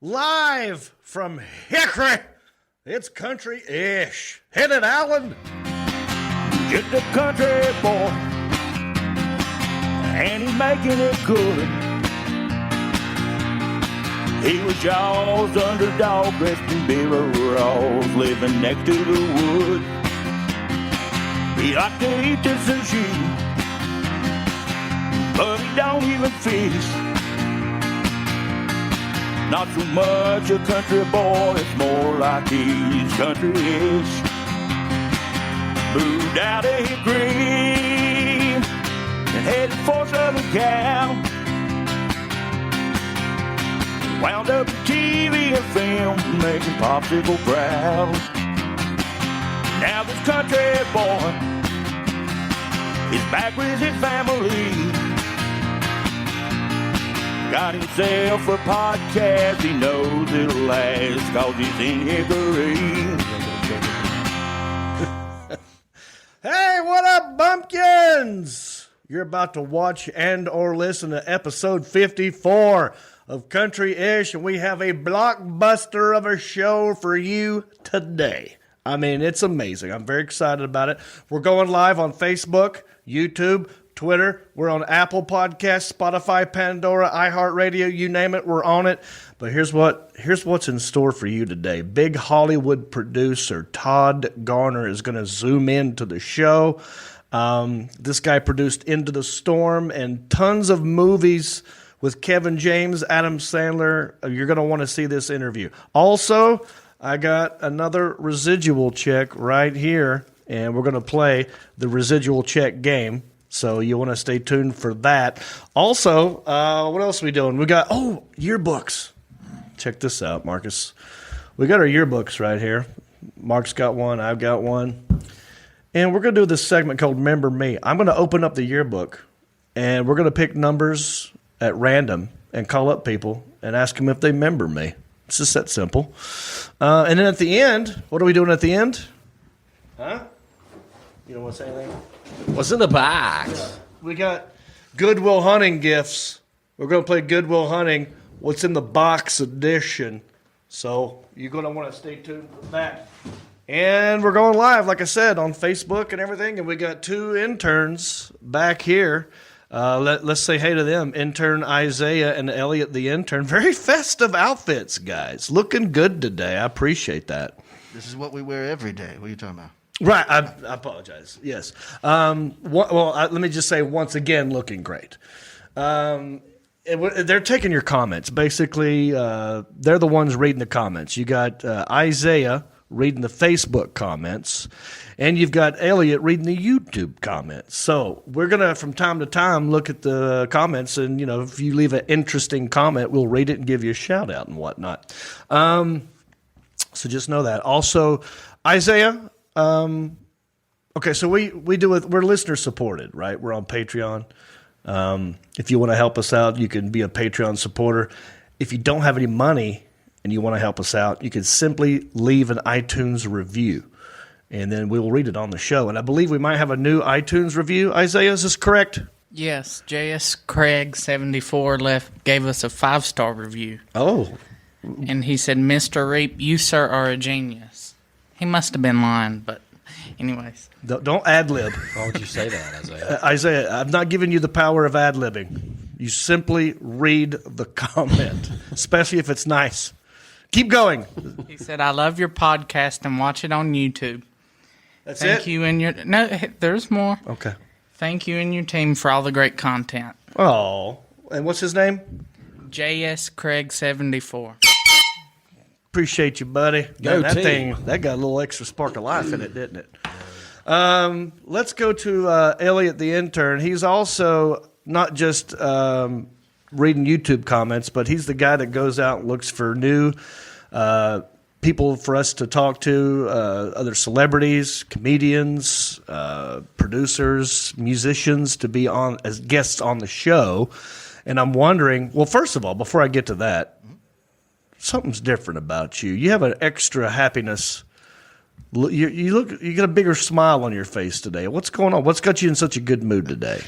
Live from Hickory, it's country-ish. Hit it, Alan. Just a country boy, and he's making it good. He was Jaws' underdog, dressed in Ross, living next to the wood. He liked to eat the sushi, but he don't even fish. Not so much a country boy, it's more like he's country-ish. Moved out of Hickory and headed for Southern Cal. Wound up in TV and film, making popsicle proud. Now this country boy is back with his family. Got himself a podcast, he knows it'll last, 'cause he's in Hickory. Hey, what up, bumpkins? You're about to watch and or listen to episode 54 of Country-ish, and we have a blockbuster of a show for you today. I mean, it's amazing. I'm very excited about it. We're going live on Facebook, YouTube, Twitter. We're on Apple Podcasts, Spotify, Pandora, iHeartRadio, you name it, we're on it. But here's what's in store for you today. Big Hollywood producer Todd Garner is going to zoom into the show. This guy produced Into the Storm and tons of movies with Kevin James, Adam Sandler. You're going to want to see this interview. Also, I got another residual check right here, and we're going to play the residual check game. So you want to stay tuned for that. Also, what else are we doing? We got, yearbooks. Check this out, Marcus. We got our yearbooks right here. Mark's got one. I've got one. And we're going to do this segment called Remember Me. I'm going to open up the yearbook, and we're going to pick numbers at random and call up people and ask them if they remember me. It's just that simple. And then at the end, what are we doing at the end? Huh? You don't want to say anything? What's in the box? We got Goodwill Hunting gifts. We're going to play Goodwill Hunting, What's in the Box edition. So you're going to want to stay tuned for that. And we're going live, like I said, on Facebook and everything. And we got two interns back here. Let's say hey to them. Intern Isaiah and Elliot the intern. Very festive outfits, guys. Looking good today. I appreciate that. This is what we wear every day. What are you talking about? Right. I apologize. Yes. Let me just say once again, looking great. They're taking your comments. Basically, they're the ones reading the comments. You got Isaiah reading the Facebook comments, and you've got Elliot reading the YouTube comments. So we're going to, from time to time, look at the comments, and, if you leave an interesting comment, we'll read it and give you a shout-out and whatnot. So just know that. Also, Isaiah, okay, so we do it, we're listener-supported, right? We're on Patreon. If you want to help us out, you can be a Patreon supporter. If you don't have any money and you want to help us out, you can simply leave an iTunes review, and then we will read it on the show. And I believe we might have a new iTunes review. Isaiah, is this correct? Yes, J.S. Craig 74 gave us a 5-star review. Oh. And he said, Mr. Reep, you, sir, are a genius. He must have been lying, but anyways. Don't ad-lib. Why would you say that, Isaiah? Isaiah, I've not given you the power of ad-libbing. You simply read the comment, especially if it's nice. Keep going. He said, I love your podcast and watch it on YouTube. That's Thank it? you and your... No, there's more. Okay. Thank you and your team for all the great content. Oh. And what's his name? J.S. Craig 74. Appreciate you, buddy. Go that team. thing, that got a little extra spark of life in it, didn't it? Let's go to Elliot the intern. He's also not just reading YouTube comments, but he's the guy that goes out and looks for new people for us to talk to, other celebrities, comedians, producers, musicians to be on as guests on the show. And I'm wondering, well, first of all, before I get to that, something's different about you. You have an extra happiness. You got a bigger smile on your face today. What's going on? What's got you in such a good mood today?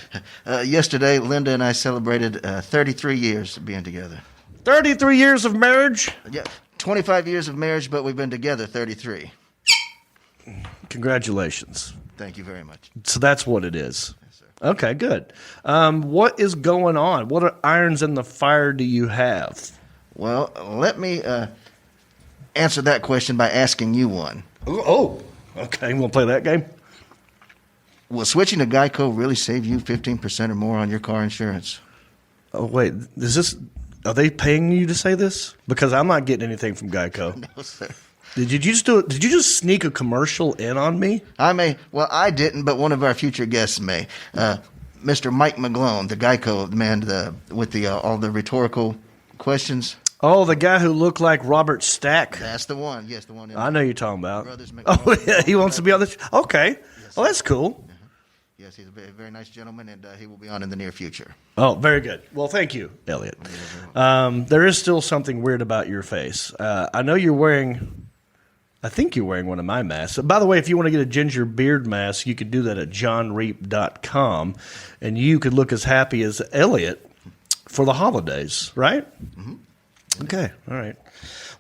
Yesterday, Linda and I celebrated 33 years of being together. 33 years of marriage. Yeah, 25 years of marriage, but we've been together 33. Congratulations. Thank you very much. So that's what it is. Yes, sir. Okay, good. What is going on? What irons in the fire do you have? Well, let me answer that question by asking you one. Oh, okay. You want to play that game? Will switching to Geico really save you 15% or more on your car insurance? Oh, wait. Are they paying you to say this? Because I'm not getting anything from Geico. No, sir. Did you just do it? Did you just sneak a commercial in on me? I may. Well, I didn't, but one of our future guests may. Mr. Mike McGlone, the Geico man with all the rhetorical questions. Oh, the guy who looked like Robert Stack. That's the one. Yes, the one. I know you're talking about. Brothers McGlone. Oh, yeah. He wants to be on this. Okay. Yes, Well, that's cool. Yes, he's a very, very nice gentleman, and he will be on in the near future. Oh, very good. Well, thank you, Elliot. There is still something weird about your face. I know you're wearing, I think you're wearing one of my masks. By the way, if you want to get a ginger beard mask, you could do that at johnreep.com, and you could look as happy as Elliot for the holidays, right? Mm-hmm. Okay, all right.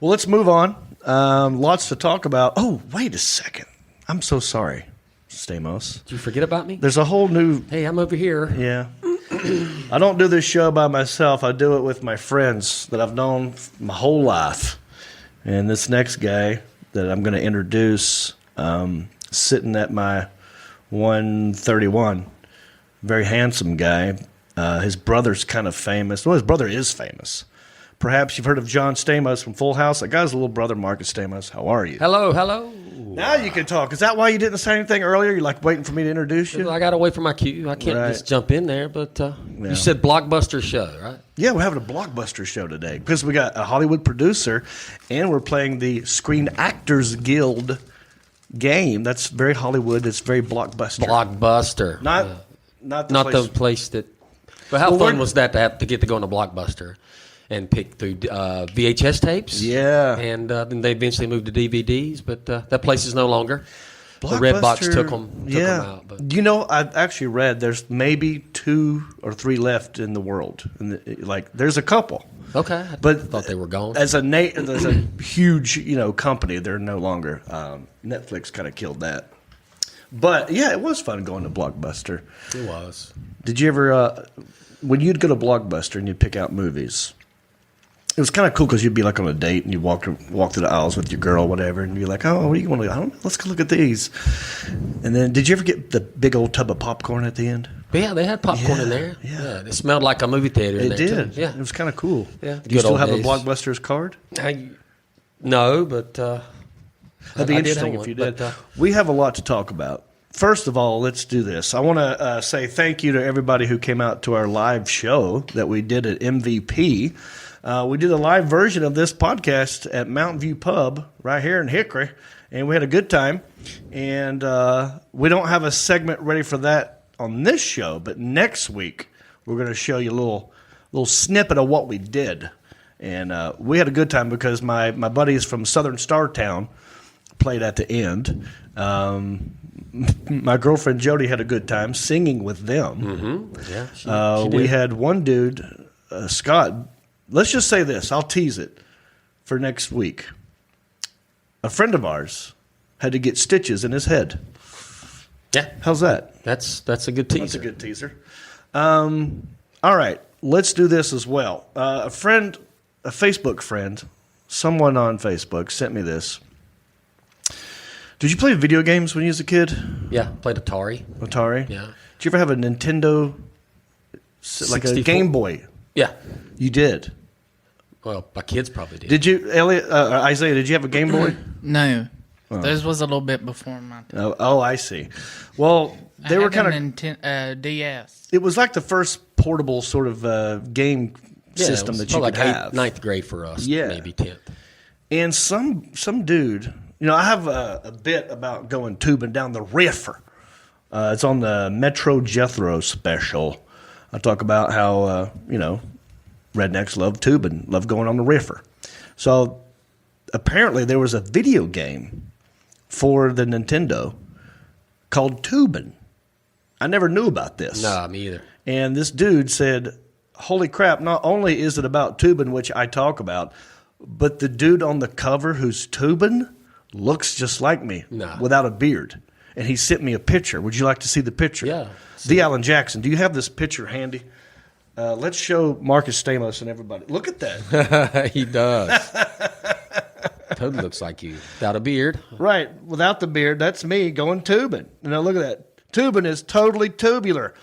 Well, let's move on. Lots to talk about. Oh, wait a second. I'm so sorry, Stamos. Did you forget about me? There's a whole new... Hey, I'm over here. Yeah. I don't do this show by myself. I do it with my friends that I've known my whole life. And this next guy that I'm going to introduce, sitting at my 131, very handsome guy. His brother's kind of famous. Well, his brother is famous. Perhaps you've heard of Jon Stamos from Full House. That guy's little brother, Marc and Stamos. How are you? Hello, hello. Now you can talk. Is that why you didn't say anything earlier? You're like waiting for me to introduce you? I got to wait for my cue. I can't Right. just jump in there, but you said Blockbuster show, right? Yeah, we're having a Blockbuster show today because we got a Hollywood producer and we're playing the Screen Actors Guild game. That's very Hollywood. It's very Blockbuster. Blockbuster. Not the place. place that... But how Well, fun we're- was that to get to go on a Blockbuster and pick through VHS tapes? Yeah. And then they eventually moved to DVDs, but that place is no longer. The Red Box took them out. But. You know, I've actually read there's maybe 2 or 3 left in the world. There's a couple. Okay. I thought they were gone. As a huge, company, they're no longer. Netflix kind of killed that. But yeah, it was fun going to Blockbuster. It was. Did you ever, when you'd go to Blockbuster and you'd pick out movies, it was kind of cool because you'd be like on a date and you walk through the aisles with your girl or whatever, and you're like, oh, what do you want to? I don't know. Let's go look at these. And then, did you ever get the big old tub of popcorn at the end? But yeah, they had popcorn in there. Yeah. It smelled like a movie theater. It did. Too. Yeah, it was kind of cool. Yeah, Do you still good have old a days. Blockbuster's card? No, but That'd be I did interesting have if you one, did. but, We have a lot to talk about. First of all, let's do this. I want to say thank you to everybody who came out to our live show that we did at MVP. We did a live version of this podcast at Mountain View Pub right here in Hickory, and we had a good time. And we don't have a segment ready for that on this show, but next week we're going to show you a little snippet of what we did. And we had a good time because my buddies from Southern Star Town played at the end. My girlfriend Jodie had a good time singing with them. Mm-hmm. Yeah, she we did. had one dude, Scott. Let's just say this. I'll tease it for next week. A friend of ours had to get stitches in his head. Yeah, How's that? that's a good teaser. That's a good teaser. All right, let's do this as well. A Facebook friend, someone on Facebook sent me this. Did you play video games when you was a kid? Yeah, played Atari. Atari? Yeah. Did you ever have a Nintendo, like a 64? Game Boy? Yeah. You did. Well, my kids probably did. Did you, Elliot, Isaiah, did you have a Game Boy? No. Theirs was a little bit before my time. Oh, I see. Well, they were kind of DS. it was like the first portable sort of game system it was that you could like have. ninth grade for us. Yeah. Maybe 10th. And some dude, I have a bit about going tubing down the river. It's on the Metro Jethro special. I talk about how, rednecks love tubing, love going on the river. So apparently there was a video game for the Nintendo called Toobin. I never knew about this. No, me either. And this dude said, holy crap, not only is it about Toobin, which I talk about, but the dude on the cover who's Toobin looks just like me without a beard. And he sent me a picture. Would you like to see the picture? Yeah. D. Allen Jackson, do you have this picture handy? Let's show Marcus Stamos and everybody. Look at that. He does. Totally looks like you. Without a beard. Right. Without the beard, that's me going Toobin. Now look at that. Toobin is totally tubular.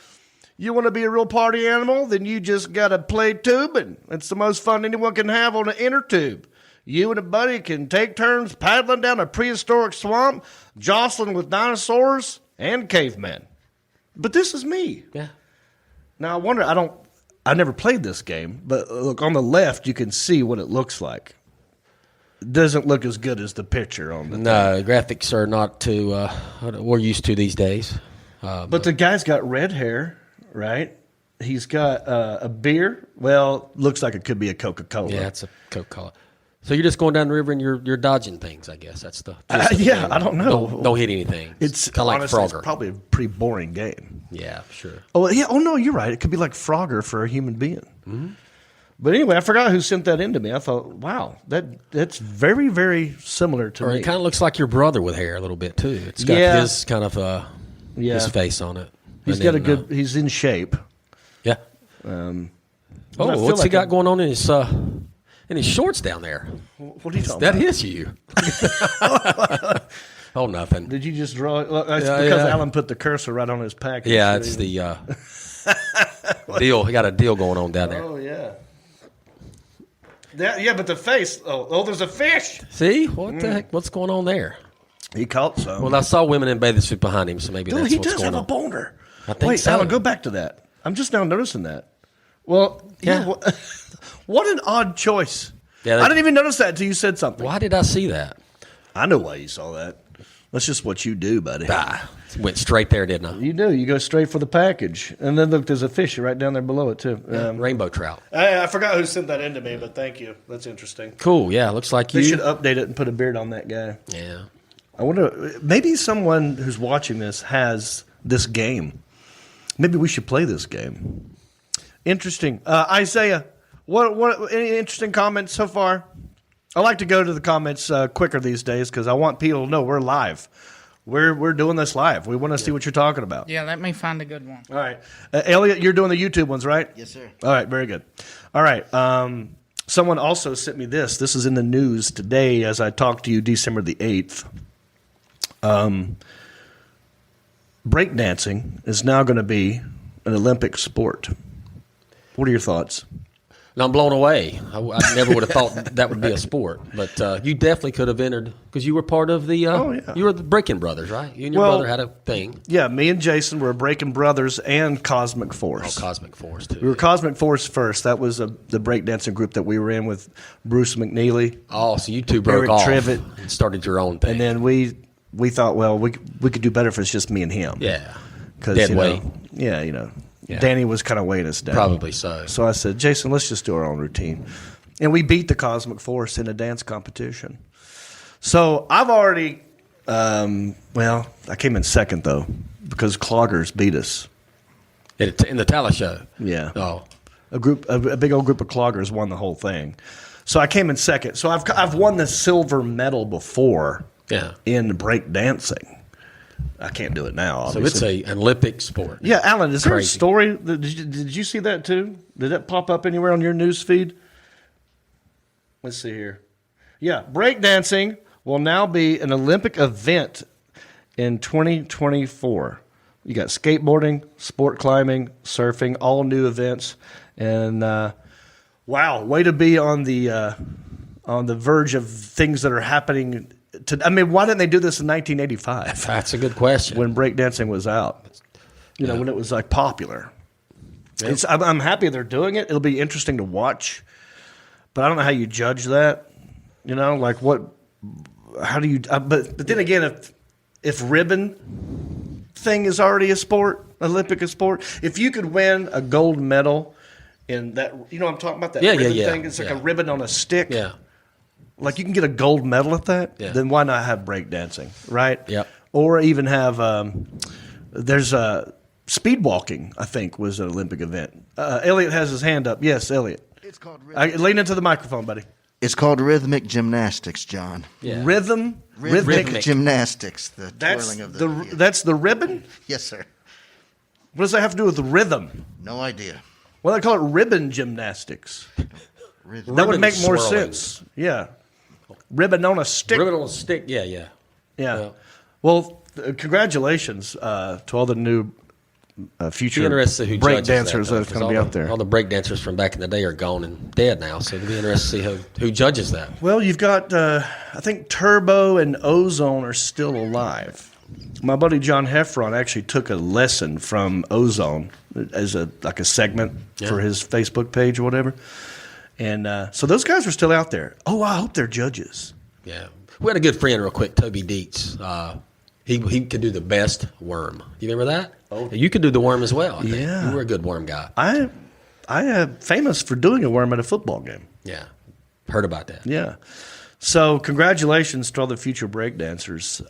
You want to be a real party animal? Then you just got to play Toobin. It's the most fun anyone can have on an inner tube. You and a buddy can take turns paddling down a prehistoric swamp, jostling with dinosaurs and cavemen. But this is me. Yeah. Now I wonder, I never played this game, but look on the left, you can see what it looks like. It doesn't look as good as the picture on the No, graphics are not too what we're used to these days. But the guy's got red hair, right? He's got a beer. Well, looks like it could be a Coca-Cola. Yeah, it's a Coca-Cola. So you're just going down the river and you're dodging things, I guess. That's the yeah, I don't know. Don't hit anything. It's kind of like honestly, Frogger. It's probably a pretty boring game. Yeah, sure. Oh yeah. Oh no, you're right. It could be like Frogger for a human being. Mm-hmm. But anyway, I forgot who sent that in to me. I thought, wow, that's very, very similar to me. It kind of looks like your brother with hair a little bit too. It's got his kind of his face on it. He's got a good. He's in shape. Yeah. What's he got going on in his shorts down there? What are you talking that about? That is you. Oh, nothing. Did you just draw it? Well, that's because Alan put the cursor right on his package. Yeah, it's the deal. He got a deal going on down there. Oh, yeah. But the face. Oh, there's a fish. See? What the heck? What's going on there? He caught some. Well, I saw women in bathing suit behind him, so maybe that's he what's does going have on. a boner. I think Wait, so. Alan, go back to that. I'm just now noticing that. Well, yeah. What an odd choice. Yeah, I didn't even notice that until you said something. Why did I see that? I know why you saw that. That's just what you do, buddy. Went straight there, didn't I? You do. You go straight for the package. And then look, there's a fish right down there below it, too. Rainbow trout. I forgot who sent that in to me, but thank you. That's interesting. Cool. Yeah, looks like They you. should update it and put a beard on that guy. Yeah. I wonder, maybe someone who's watching this has this game. Maybe we should play this game. Interesting. Isaiah, what any interesting comments so far? I like to go to the comments quicker these days because I want people to know we're live. We're doing this live. We want to see what you're talking about. Yeah, let me find a good one. All right. Elliot, you're doing the YouTube ones, right? Yes, sir. All right, very good. All right. Someone also sent me this. This is in the news today as I talked to you December the 8th. Breakdancing is now going to be an Olympic sport. What are your thoughts? And I'm blown away. I never would have thought that would be a sport, but you definitely could have entered because you were part of the. You were the Breaking Brothers, right? You and your brother had a thing. Yeah, me and Jason were Breaking Brothers and Cosmic Force. Oh, Cosmic Force too. We were Cosmic Force first. That was the breakdancing group that we were in with Bruce McNeely. Oh, so you two broke Eric off Trivet. and started your own thing. And then we thought, well, we could do better if it's just me and him. Yeah. Because Dead weight. Yeah. Danny was kind of weighing us down. Probably so. So I said, Jason, let's just do our own routine. And we beat the Cosmic Force in a dance competition. So I've already, I came in second, though, because Cloggers beat us. In the talent show? Yeah. Oh. A big old group of Cloggers won the whole thing. So I came in second. So I've won the silver medal before in breakdancing. I can't do it now, obviously. So it's an Olympic sport. Yeah, Alan, is there a Crazy. story? Did you see that too? Did that pop up anywhere on your news feed? Let's see here. Yeah, breakdancing will now be an Olympic event in 2024. You got skateboarding, sport climbing, surfing, all new events. And wow, way to be on the verge of things that are happening. Why didn't they do this in 1985? That's a good question. When breakdancing was out, when it was like popular. Yep. I'm happy they're doing it. It'll be interesting to watch, but I don't know how you judge that. Like what? How do you? But then again, if ribbon thing is already a sport, Olympic a sport. If you could win a gold medal in that, I'm talking about that ribbon thing. It's like a ribbon on a stick. Yeah. Like you can get a gold medal at that, then why not have breakdancing, right? Yep. Or even have there's speed walking, I think, was an Olympic event. Elliot has his hand up. Yes, Elliot. It's called lean into the microphone, buddy. It's called rhythmic gymnastics, John. Yeah. Rhythmic gymnastics. The twirling of the That's the ribbon? Yes, sir. What does that have to do with the rhythm? No idea. Well, they call it ribbon gymnastics. That would make more sense. Yeah. Ribbon on a stick. Ribbon on a stick, yeah. Well, congratulations to all the new future break dancers that are going to be out there. All the break dancers from back in the day are gone and dead now, so it'll be interesting to see who judges that. Well, you've got, I think Turbo and Ozone are still alive. My buddy John Heffron actually took a lesson from Ozone as a segment for his Facebook page or whatever. And so those guys are still out there. Oh, I hope they're judges. Yeah. We had a good friend real quick, Toby Dietz. He could do the best worm. You remember that? Oh. You could do the worm as well, I think. Yeah. You were a good worm guy. I am famous for doing a worm at a football game. Yeah. Heard about that. Yeah. So congratulations to all the future breakdancers.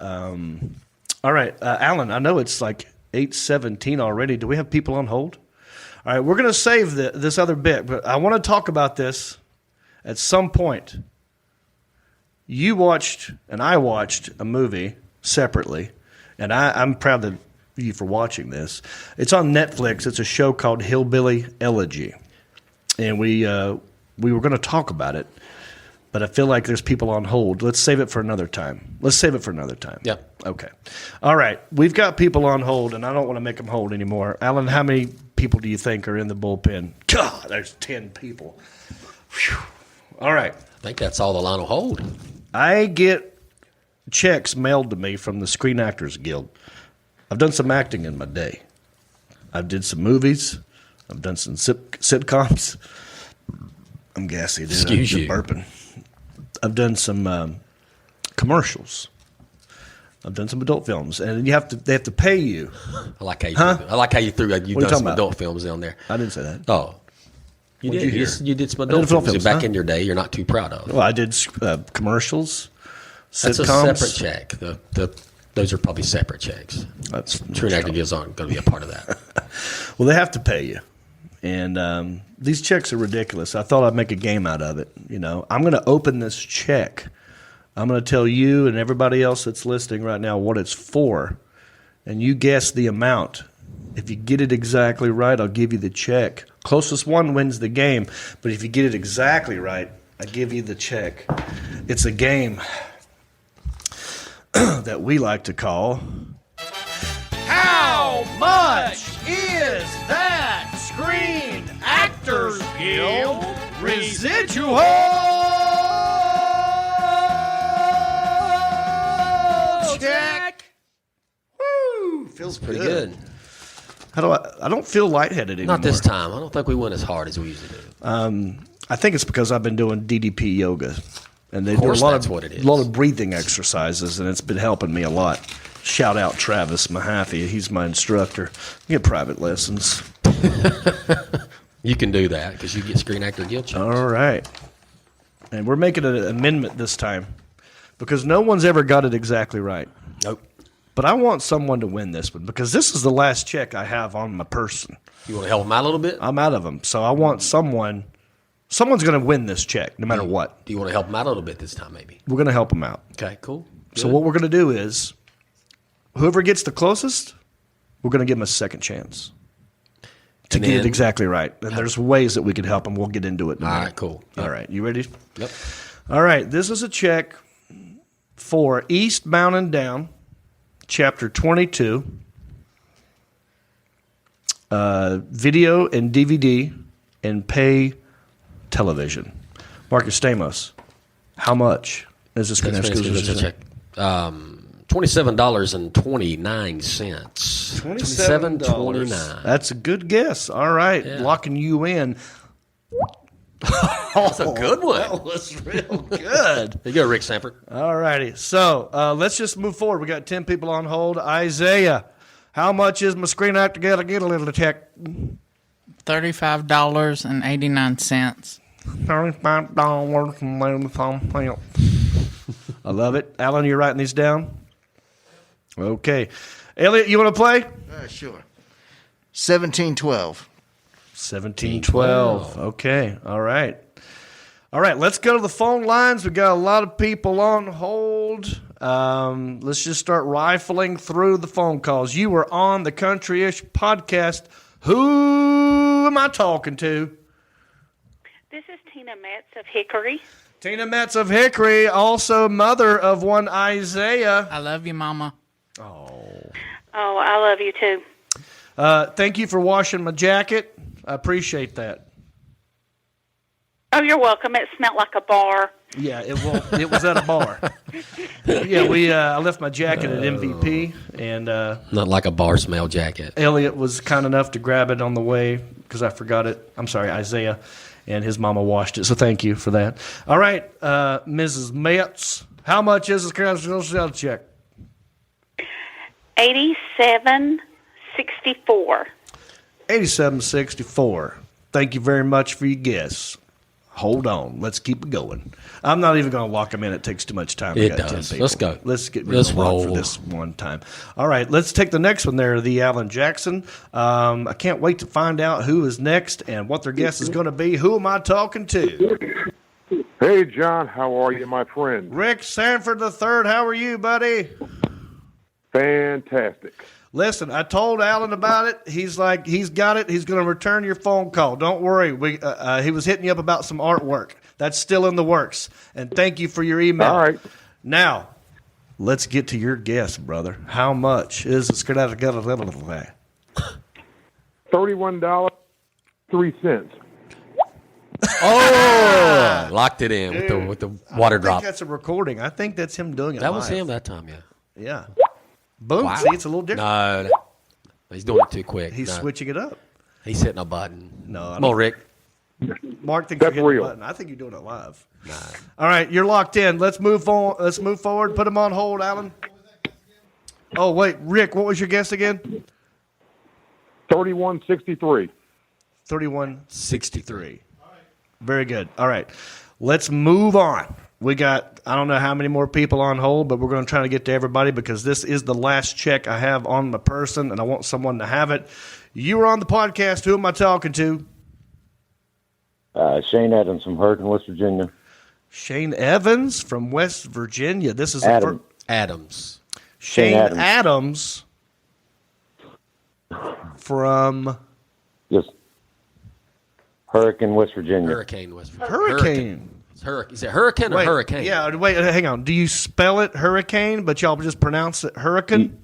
All right, Alan, I know it's like 8:17 already. Do we have people on hold? All right, we're going to save this other bit, but I want to talk about this at some point. You watched and I watched a movie separately, and I'm proud of you for watching this. It's on Netflix. It's a show called Hillbilly Elegy, and we were going to talk about it, but I feel like there's people on hold. Let's save it for another time. Yep. Okay. All right. We've got people on hold, and I don't want to make them hold anymore. Alan, how many people do you think are in the bullpen? God, there's 10 people. Whew. All right. I think that's all the line will hold. I get checks mailed to me from the Screen Actors Guild. I've done some acting in my day. I did some movies. I've done some sitcoms. I'm gassy, dude. Excuse you. Burping. I've done some commercials. I've done some adult films, and they have to pay you. I like how you threw you've done some adult films down there. I didn't say that. Oh, you did. You did some adult films back in your day. You're not too proud of. Well, I did commercials. That's sitcoms. a separate check. Those are probably separate checks. That's True Actor Guilds aren't going to be a part of that. Well, they have to pay you, and these checks are ridiculous. I thought I'd make a game out of it. You know, I'm going to open this check. I'm going to tell you and everybody else that's listening right now what it's for, and you guess the amount. If you get it exactly right, I'll give you the check. Closest one wins the game, but if you get it exactly right, I give you the check. It's a game that we like to call How Much Is That Screen Actors Guild Residual Check? Woo! Feels Pretty good. I don't feel lightheaded anymore. Not this time. I don't think we went as hard as we usually do. I think it's because I've been doing DDP yoga. And they do a lot of breathing exercises, and it's been helping me a lot. Shout out Travis Mahaffey. He's my instructor. You get private lessons. You can do that because you get Screen Actor Guild checks. All right. And we're making an amendment this time because no one's ever got it exactly right. Nope. But I want someone to win this one because this is the last check I have on my person. You want to help them out a little bit? I'm out of them. So I want someone's going to win this check no matter what. Do you want to help them out a little bit this time maybe? We're going to help them out. Okay, cool. Good. So what we're going to do is whoever gets the closest, we're going to give them a second chance to get it exactly right. And there's ways that we can help them. We'll get into it in a minute. All right, cool. Yep. All right, you ready? Yep. All right, this is a check for Eastbound and Down, Chapter 22, video and DVD and pay television. Marc and Stamos, how much is this going to check? $27.29. $27.29. That's a good guess. All right, locking you in. That's a good one. That was real good. There you go, Rick Sanford. All righty. So let's just move forward. We got 10 people on hold. Isaiah, how much is my Screen Actor Guild to get a little check? $35.89. $35. I love it. Alan, you're writing these down? Okay. Elliot, you want to play? Sure. 1712. 1712. Okay. All right. All right. Let's go to the phone lines. We got a lot of people on hold. Let's just start rifling through the phone calls. You were on the Country-ish podcast. Who am I talking to? This is Tina Metz of Hickory. Tina Metz of Hickory, also mother of one Isaiah. I love you, Mama. Oh, I love you too. Thank you for washing my jacket. I appreciate that. Oh, you're welcome. It smelled like a bar. Yeah, it was at a bar. Yeah, I left my jacket at MVP, and Not like a bar smell jacket. Elliot was kind enough to grab it on the way because I forgot it. I'm sorry, Isaiah, and his mama washed it, so thank you for that. All right, Mrs. Metz, how much is this credential check? $87.64. $87.64. Thank you very much for your guess. Hold on. Let's keep it going. I'm not even going to lock them in. It takes too much time. We It got 10 does. people. Let's go. Let's get Let's rid of roll. for this one time. All right. Let's take the next one there, the Alan Jackson. I can't wait to find out who is next and what their guess is going to be. Who am I talking to? Hey, John, how are you, my friend? Rick Sanford III. How are you, buddy? Fantastic. Listen, I told Alan about it. He's like, he's got it. He's going to return your phone call. Don't worry. He was hitting you up about some artwork. That's still in the works. And thank you for your email. All right. Now, let's get to your guess, brother. How much is it? $31.03. Oh, locked it in with the water I think drop. that's a recording. I think that's him doing it That was live. him that time, yeah. Yeah. Boom. Wow. See, it's a little different. No, he's doing it too quick. He's No. switching it up. He's hitting a button. No, I Come on, don't- Rick. Mark thinks That's you're hitting real. the button. I think you're doing it live. All right, you're locked in. Let's move on. Let's move forward. Put him on hold, Alan. Oh wait, Rick, what was your guess again? 31.63. 31.63. Very good. All right, let's move on. We got, I don't know how many more people on hold, but we're going to try to get to everybody because this is the last check I have on the person, and I want someone to have it. You were on the podcast. Who am I talking to? Shane Adams from Hurricane, West Virginia. Shane Evans from West Virginia. This is Adam. Adams. Shane Adams. Adams from Yes. Hurricane, West Virginia. Hurricane, West Virginia. Hurricane. Is it hurricane or Wait, hurricane? Yeah, wait, hang on. Do you spell it hurricane, but y'all just pronounce it hurricane?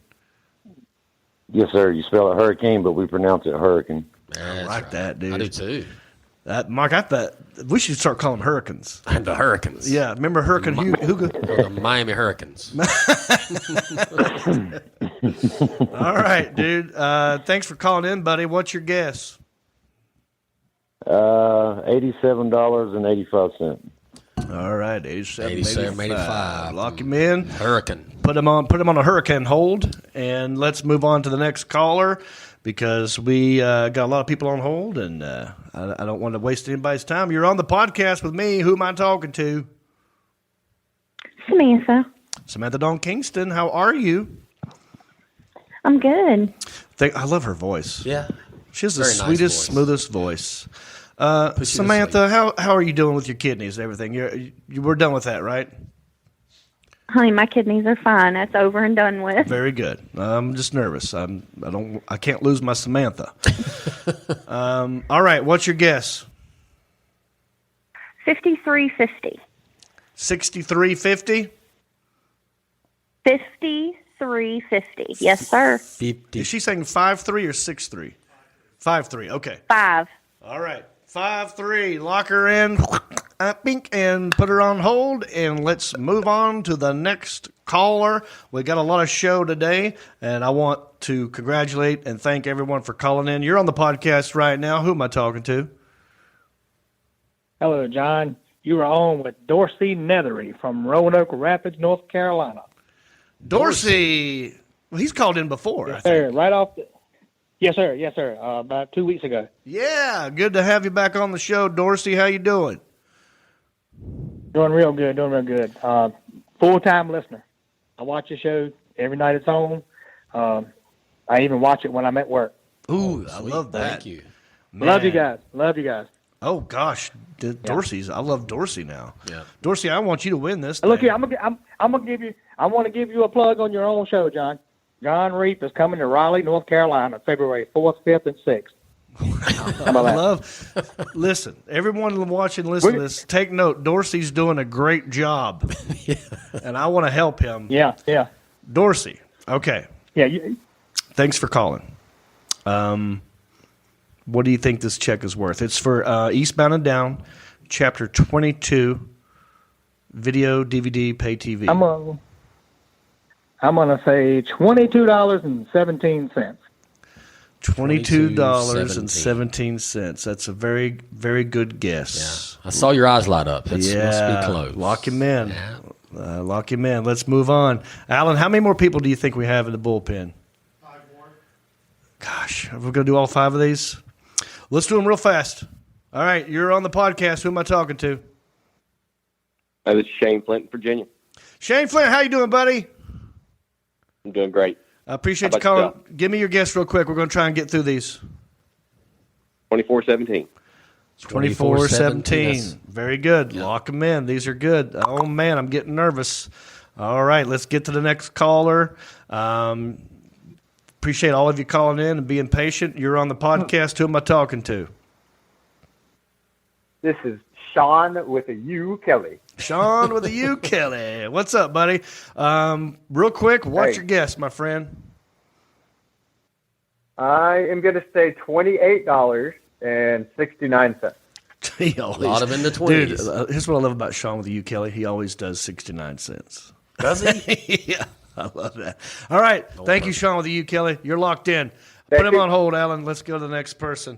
Yes, sir. You spell it hurricane, but we pronounce it hurricane. That's like right. that, dude. I do too. Mark, I thought we should start calling them hurricanes. And the Hurricanes. Yeah, remember Hurricane Hugo? Or the Miami Hurricanes. All right, dude. Thanks for calling in, buddy. What's your guess? $87.85. All right, 87, 87.85. Lock him in. Hurricane. Put him on a hurricane hold, and let's move on to the next caller because we got a lot of people on hold, and I don't want to waste anybody's time. You're on the podcast with me. Who am I talking to? Samantha Dawn Kingston. How are you? I'm good. I love her voice. Yeah. She has the Very nice sweetest, voice. smoothest voice. you to Samantha, how are you doing with your kidneys and everything? We're done with that, right? Honey, my kidneys are fine. That's over and done with. Very good. I'm just nervous. I can't lose my Samantha. All right, what's your guess? 5350. 6350? 5350. Yes, sir. 50. Is she saying 5-3 or 6-3? 5-3. Okay. 5. All right. 5-3. Lock her in. Bink, and put her on hold, and let's move on to the next caller. We got a lot of show today, and I want to congratulate and thank everyone for calling in. You're on the podcast right now. Who am I talking to? Hello, John. You are on with Dorsey Nethery from Roanoke Rapids, North Carolina. Dorsey. Well, he's called in before. Yes, I think. sir. Right off the... Yes, sir. Yes, sir. About 2 weeks ago. Yeah, good to have you back on the show, Dorsey. How you doing? Doing real good. Full-time listener. I watch your show every night it's on. I even watch it when I'm at work. Ooh, I Sweet. love that. Thank you. Love you Man. guys. Love you guys. Oh gosh, Dorsey's. I love Dorsey now. Yeah. Dorsey, I want you to win this. Look thing. here, I'm gonna give you. I want to give you a plug on your own show, John. Jon Reep is coming to Raleigh, North Carolina, February 4th, 5th, and 6th. How about that? Listen, everyone watching, listen to this. Take note. Dorsey's doing a great job, and I want to help him. Yeah. Dorsey. Okay. Yeah. Thanks for calling. What do you think this check is worth? It's for Eastbound and Down, Chapter 22, video, DVD, pay TV. I'm gonna say $22.17. $22.17. That's a very, very good guess. Yeah. I saw your eyes light up. That must be close. Lock him in. Yeah. Lock him in. Let's move on. Alan, how many more people do you think we have in the bullpen? 5 more. Gosh, are we going to do all 5 of these? Let's do them real fast. All right, you're on the podcast. Who am I talking to? This is Shane Flint, Virginia. Shane Flint, how you doing, buddy? I'm doing great. I appreciate How you calling. about yourself? Give me your guess real quick. We're going to try and get through these. 2417. 24-17. Very good. Yep. Lock them in. These are good. Oh, man, I'm getting nervous. All right, let's get to the next caller. Appreciate all of you calling in and being patient. You're on the podcast. Who am I talking to? This is Sean with a U, Kelly. Sean with a U, Kelly. What's up, buddy? Real quick, what's your guess, my friend? I am going to say $28.69. A lot of in the 20s. Dude, here's what I love about Sean with a U, Kelly. He always does 69 cents. Does he? Yeah, I love that. All right. Thank you, Sean with a U, Kelly. You're locked in. Put him on hold, Alan. Let's go to the next person.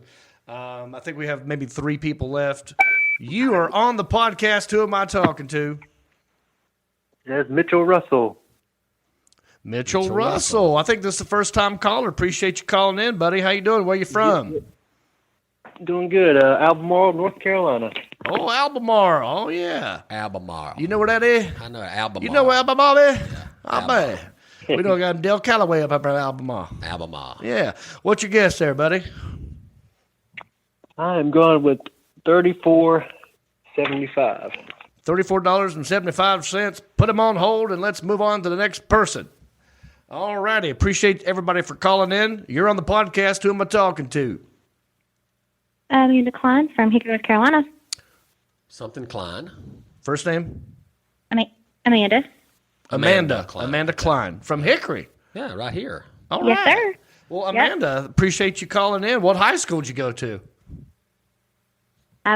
I think we have maybe 3 people left. You are on the podcast. Who am I talking to? There's Mitchell Russell. Mitchell Russell. I think this is the first time caller. Appreciate you calling in, buddy. How you doing? Where you from? Doing good. Albemarle, North Carolina. Oh, Albemarle. Oh, yeah. Albemarle. You know where that is? I know Albemarle. You know where Albemarle is? Yeah. I bet. We don't got Del Calloway up at Albemarle. Albemarle. Yeah. What's your guess there, buddy? I am going with $34.75. $34.75. Put them on hold, and let's move on to the next person. All righty. Appreciate everybody for calling in. You're on the podcast. Who am I talking to? Amanda Klein from Hickory, North Carolina. Something Klein. First name? Amanda. Amanda Klein. Amanda Klein from Hickory. Yeah, right here. All right. Yes, sir. Well, Amanda, appreciate you calling in. What high school did you go to?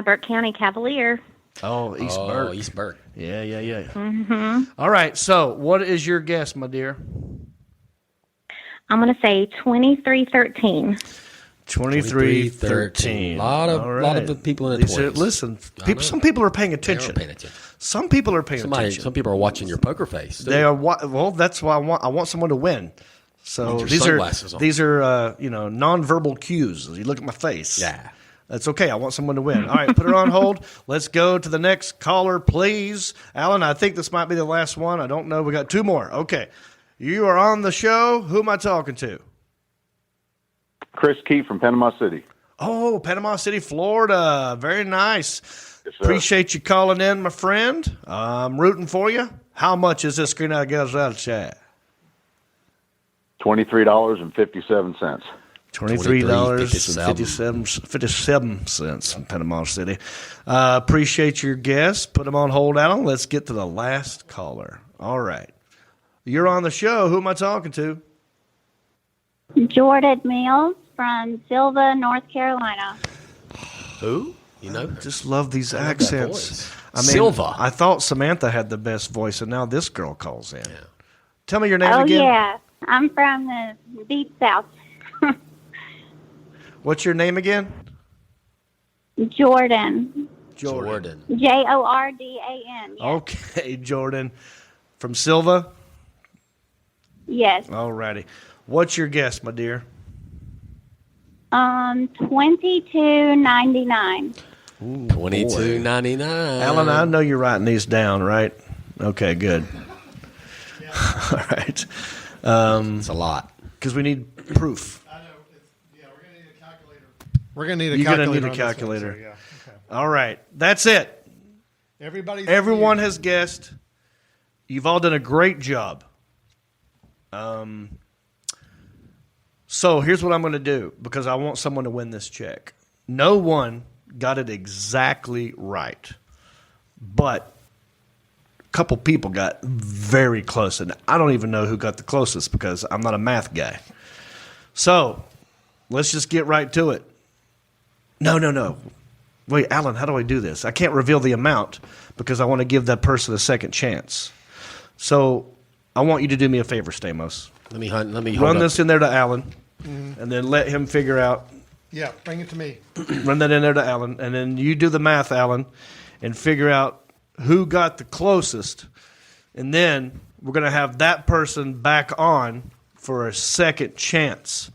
Burke County Cavalier. Oh, East Burke. East Burke. Yeah. Mm-hmm. All right. So, what is your guess, my dear? I'm going to say 2313. 2313. A lot of people in the 20s. Listen, some people are paying attention. Some people are paying attention. Some people are watching your poker face. They are. Well, that's why I want someone to win. So these are nonverbal cues. You look at my face. Yeah. That's okay. I want someone to win. All right, put her on hold. Let's go to the next caller, please. Alan, I think this might be the last one. I don't know. We got 2 more. Okay. You are on the show. Who am I talking to? Chris Key from Panama City. Oh, Panama City, Florida. Very nice. Yes, sir. Appreciate you calling in, my friend. I'm rooting for you. How much is this screen out of out of chat? $23.57. $23.57 in Panama City. Appreciate your guess. Put them on hold, Alan. Let's get to the last caller. All right. You're on the show. Who am I talking to? Jordan Mills from Silva, North Carolina. Who? You know? Just love these accents. I mean, Silva. I thought Samantha had the best voice, and now this girl calls in. Yeah. Tell me your name Oh, again. yeah. I'm from the deep south. What's your name again? Jordan. Jordan. Jordan. Yes. Okay, Jordan. From Silva? Yes. All righty. What's your guess, my dear? $22.99. $22.99. Alan, I know you're writing these down, right? Okay, good. All right. It's a lot. Because we need proof. I know. Yeah, we're going We're going to need a You're calculator. going to need a on this one, calculator. so, yeah. Okay. All right. That's it. Everyone has guessed. You've all done a great job. So here's what I'm going to do, because I want someone to win this check. No one got it exactly right, but a couple people got very close, and I don't even know who got the closest because I'm not a math guy. So let's just get right to it. No. Wait, Alan, how do I do this? I can't reveal the amount because I want to give that person a second chance. So I want you to do me a favor, Stamos. Let me run this in there to Alan, and then let him figure out. Yeah, bring it to me. Run that in there to Alan, and then you do the math, Alan, and figure out who got the closest. And then we're going to have that person back on for a second chance.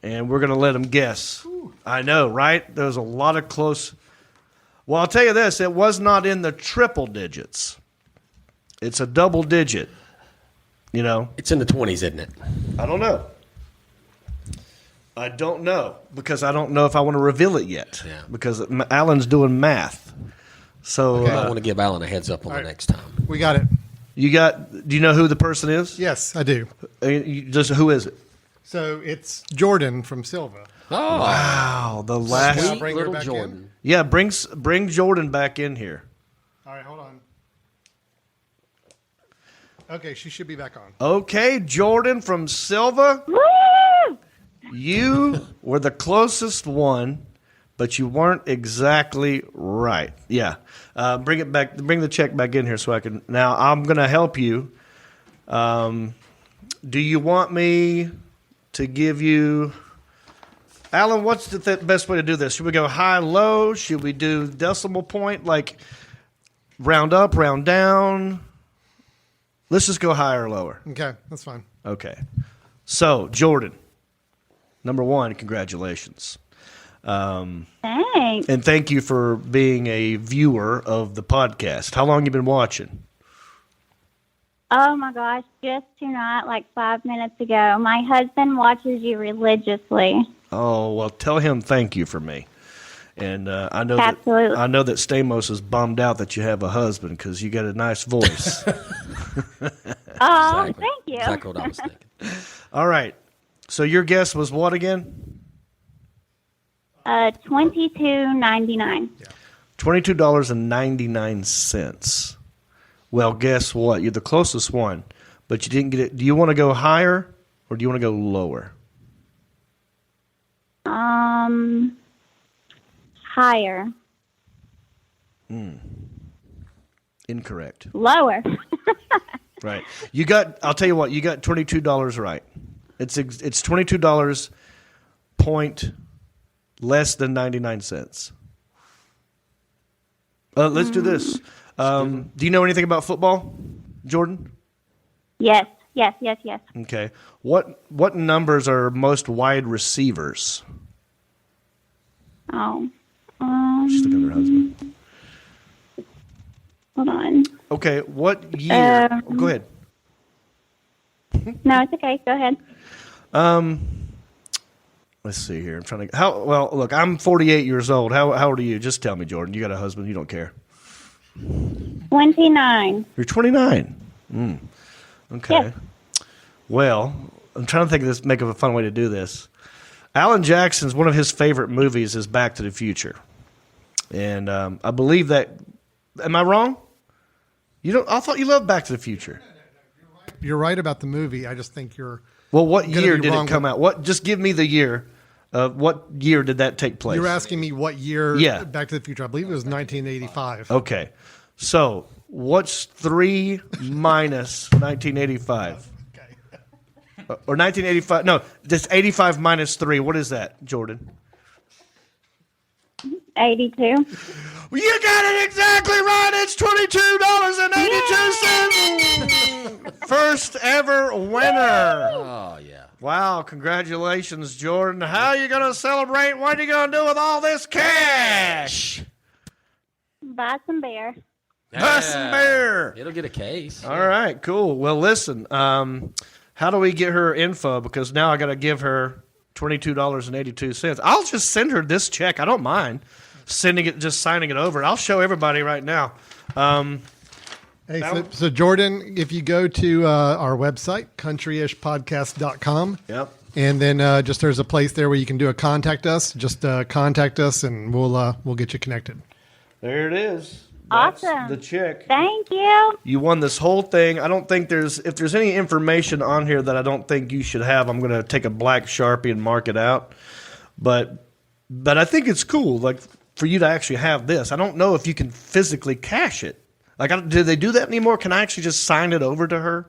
And we're going to let them guess. Ooh. I know, right? There was a lot of close. Well, I'll tell you this. It was not in the triple digits. It's a double digit. You know? It's in the 20s, isn't it? I don't know because I don't know if I want to reveal it yet. Yeah. Because Alan's doing math. So okay, I want to give Alan a heads up on the next time. We got it. Do you know who the person is? Yes, I do. Who is it? So it's Jordan from Silva. Oh. Wow. The last Sweet little Jordan. In? Yeah, bring Jordan back in here. All right, hold on. Okay, she should be back on. Okay, Jordan from Silva. Woo! You were the closest one, but you weren't exactly right. Yeah. Bring it back. Bring the check back in here so I can. Now, I'm going to help you. Do you want me to give you. Alan, what's the best way to do this? Should we go high, low? Should we do decimal point, like round up, round down? Let's just go higher or lower. Okay, that's fine. Okay. So, Jordan, number one, congratulations. Thanks. And thank you for being a viewer of the podcast. How long have you been watching? Oh, my gosh, just tonight, like 5 minutes ago. My husband watches you religiously. Oh, well, tell him thank you for me. And I know Absolutely. that Stamos is bummed out that you have a husband because you got a nice voice. Oh, Exactly. thank you. Exactly what I was thinking. All right. So your guess was what again? $22.99. $22.99. Well, guess what? You're the closest one, but you didn't get it. Do you want to go higher or do you want to go lower? Higher. Incorrect. Lower. Right. I'll tell you what, you got $22 right. It's $22 point less than 99 cents. Let's do this. Do you know anything about football, Jordan? Yes. Okay. What numbers are most wide receivers? Oh. She's looking at her husband. Hold on. Okay. What year? Go ahead. No, it's okay. Go ahead. Let's see here. I'm trying to. Look, I'm 48 years old. How old are you? Just tell me, Jordan. You got a husband. You don't care. 29. You're 29. Okay. Yes. Well, I'm trying to think of this. Make a fun way to do this. Alan Jackson's one of his favorite movies is Back to the Future, and I believe that. Am I wrong? You don't. I thought you loved Back to the Future. You're right about the movie. I just think you're. Well, what year did wrong it come out? What? Just give me the year. What year did that take place? You're asking me what year? Yeah. Back to the Future. I believe it was 1985. Okay. So what's 3 minus 1985? Or 1985? No, just 85 minus 3. What is that, Jordan? 82. You got it exactly right. It's $22.82. First ever winner. Oh, yeah. Wow, congratulations, Jordan. How are you going to celebrate? What are you going to do with all this cash? Buy some beer. Buy some beer. It'll get a case. All right, cool. Well, listen, how do we get her info? Because now I got to give her $22.82. I'll just send her this check. I don't mind sending it, just signing it over. I'll show everybody right now. Hey, so Jordan, if you go to our website, countryishpodcast.com. Yep. And then just there's a place there where you can do a contact us. Just contact us, and we'll get you connected. There it is. That's Awesome. the check. Thank you. You won this whole thing. I don't think if there's any information on here that I don't think you should have, I'm going to take a black Sharpie and mark it out. But I think it's cool, like, for you to actually have this. I don't know if you can physically cash it. Like, do they do that anymore? Can I actually just sign it over to her?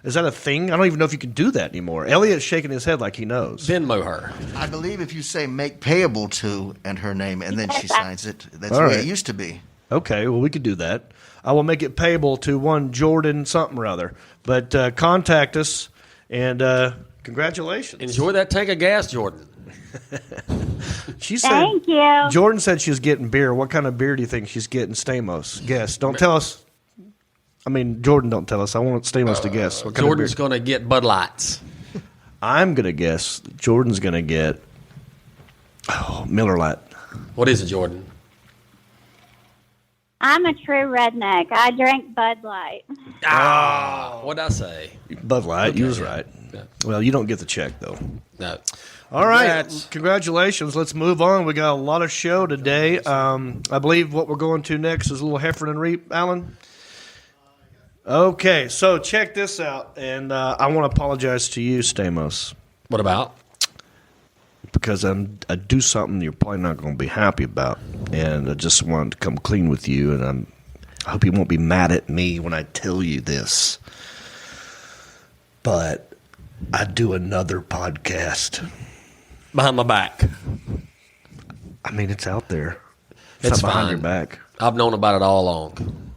Is that a thing? I don't even know if you can do that anymore. Elliot's shaking his head like he knows. Venmo her. I believe if you say make payable to and her name, and then she signs it, that's All the right. way it used to be. Okay, well, we could do that. I will make it payable to one Jordan something or other. But contact us, and congratulations. Enjoy that tank of gas, Jordan. She said, Thank you. Jordan said she was getting beer. What kind of beer do you think she's getting, Stamos? Guess. Don't tell us. I mean, Jordan, don't tell us. I want Stamos to guess. What kind Jordan's of beer? going to get Bud Lights. I'm going to guess Jordan's going to get Miller Lite. What is it, Jordan? I'm a true redneck. I drink Bud Light. What'd I say? Bud Light. Okay, You was yeah. right. Yeah. Well, you don't get the check, though. No. All right. Congrats. Congratulations. Let's move on. We got a lot of show today. I believe what we're going to next is a little Heffron and Reep, Alan. Okay, so check this out. And I want to apologize to you, Stamos. What about? Because I do something you're probably not going to be happy about. And I just wanted to come clean with you. And I hope you won't be mad at me when I tell you this. But I do another podcast. Behind my back. I mean, it's out there. It's not behind fine. your back. I've known about it all along.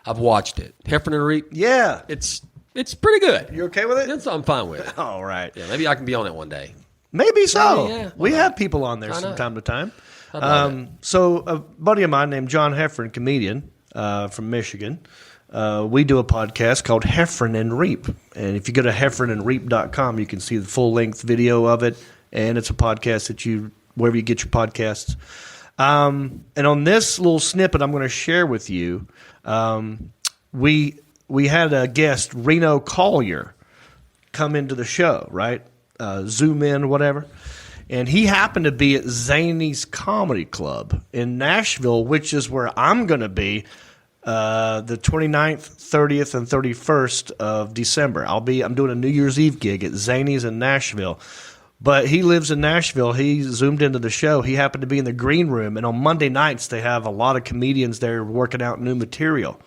I've watched it. Heffron and Reep. Yeah. It's pretty good. You okay with it? I'm fine with it. All right. Yeah, maybe I can be on it one day. Maybe so. Yeah. We have people on there I from know. time to time. I love it. So a buddy of mine named Jon Heffron, comedian from Michigan, we do a podcast called Heffron and Reep. And if you go to heffronandreep.com, you can see the full-length video of it. And it's a podcast that wherever you get your podcasts. And on this little snippet I'm going to share with you, we had a guest, Reno Collier, come into the show, right? Zoom in, whatever. And he happened to be at Zany's Comedy Club in Nashville, which is where I'm going to be the 29th, 30th, and 31st of December. I'm doing a New Year's Eve gig at Zany's in Nashville. But he lives in Nashville. He zoomed into the show. He happened to be in the green room. And on Monday nights, they have a lot of comedians there working out new material.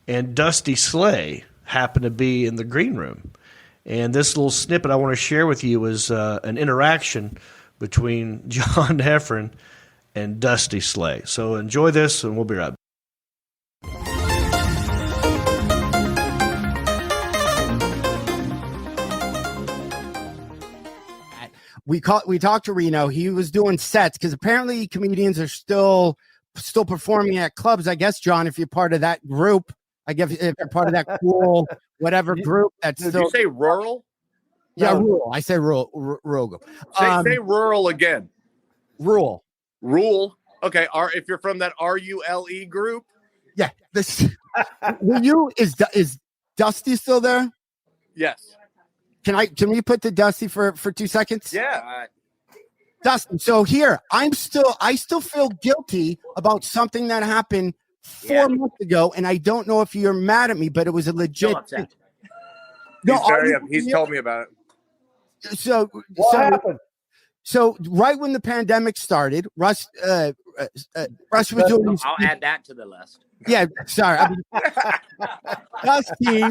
And Dusty Slay happened to be in the green room. And this little snippet I want to share with you is an interaction between Jon Heffron and Dusty Slay. So enjoy this, and we'll be right back. We talked to Reno. He was doing sets because apparently comedians are still performing at clubs. I guess, John, if you're part of that group, I guess if you're part of that cool whatever group that's Did still. you say rural? Yeah, No. rural. I say rural. Say rural again. Rural. Rule. Okay. If you're from that RULE group. Yeah. This. Is Dusty still there? Yes. Can we put the Dusty for 2 seconds? Yeah. Dustin, so here I still feel guilty about something that happened 4 months ago, and I don't know if you're mad at me, but it was a legit. He's told me about it. So happened? So right when the pandemic started, Russ was doing. I'll add that to the list. Yeah, sorry. Dusty,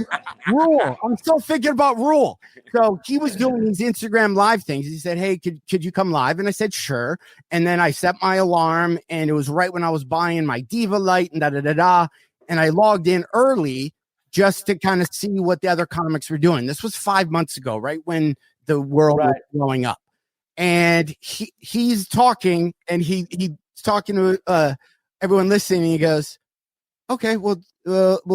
Rule. I'm still thinking about Rule. So he was doing these Instagram live things. He said, "Hey, could you come live?" And I said, "Sure." And then I set my alarm, and it was right when I was buying my Diva Light and And I logged in early just to kind of see what the other comics were doing. This was 5 months ago, right when the world was blowing up. And he's talking, and he's talking to everyone listening. And he goes, "Okay, well,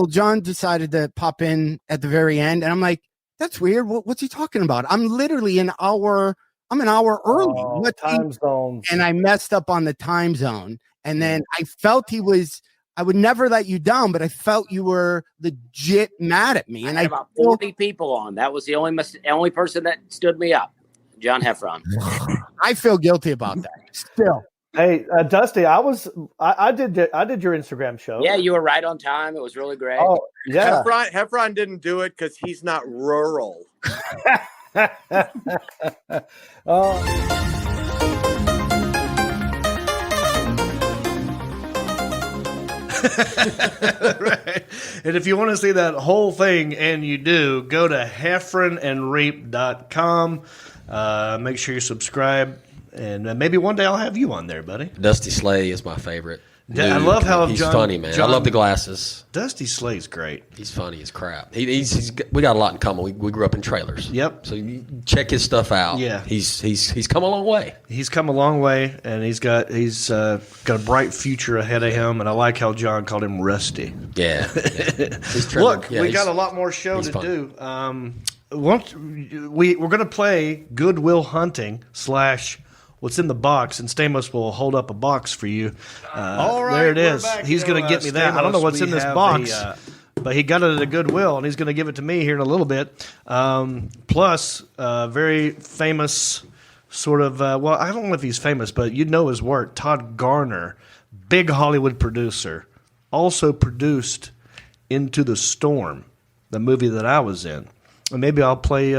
John decided to pop in at the very end." And I'm like, "That's weird. What's he talking about?" I'm literally an hour I'm an hour early. Oh, What time zones. And I messed up on the time zone. And then I felt I would never let you down, but I felt you were legit mad at me. And I had about 40 people on. That was the only person that stood me up, John Heffron. I feel guilty about that still. Hey, Dusty, I did your Instagram show. Yeah, you were right on time. It was really great. Oh, yeah. Heffron didn't do it because he's not rural. Right. And if you want to see that whole thing, and you do, go to heffronandreep.com. Make sure you subscribe, and maybe one day I'll have you on there, buddy. Dusty Slay is my favorite. I love how he's funny, man. I love the glasses. Dusty Slay's great. He's funny as crap. We got a lot in common. We grew up in trailers. Yep. So you check his stuff out. Yeah. He's come a long way. He's come a long way, and he's got a bright future ahead of him. And I like how John called him Rusty. Yeah. Look, we got a lot more show to do. We're going to play Goodwill Hunting / What's in the box, and Stamos will hold up a box for you. All right, there it is. He's going to get me that. I don't know what's in this box, but he got it at a Goodwill, and he's going to give it to me here in a little bit. Plus, very famous sort of, well, I don't know if he's famous, but you know his work. Todd Garner, big Hollywood producer, also produced Into the Storm, the movie that I was in. And maybe I'll play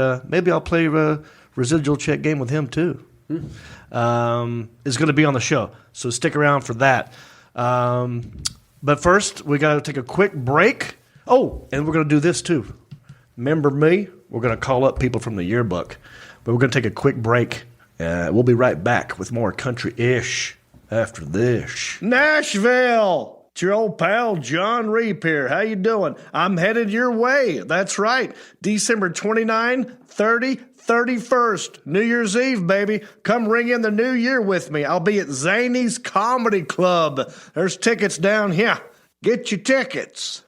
Residual check game with him too. Is going to be on the show, so stick around for that. But first, we got to take a quick break. Oh, and we're going to do this too. Remember me? We're going to call up people from the yearbook, but we're going to take a quick break. We'll be right back with more country-ish after this. Nashville! It's your old pal Jon Reep here. How you doing? I'm headed your way. That's right. December 29, 30, 31st, New Year's Eve, baby. Come ring in the new year with me. I'll be at Zany's Comedy Club. There's tickets down here. Get your tickets.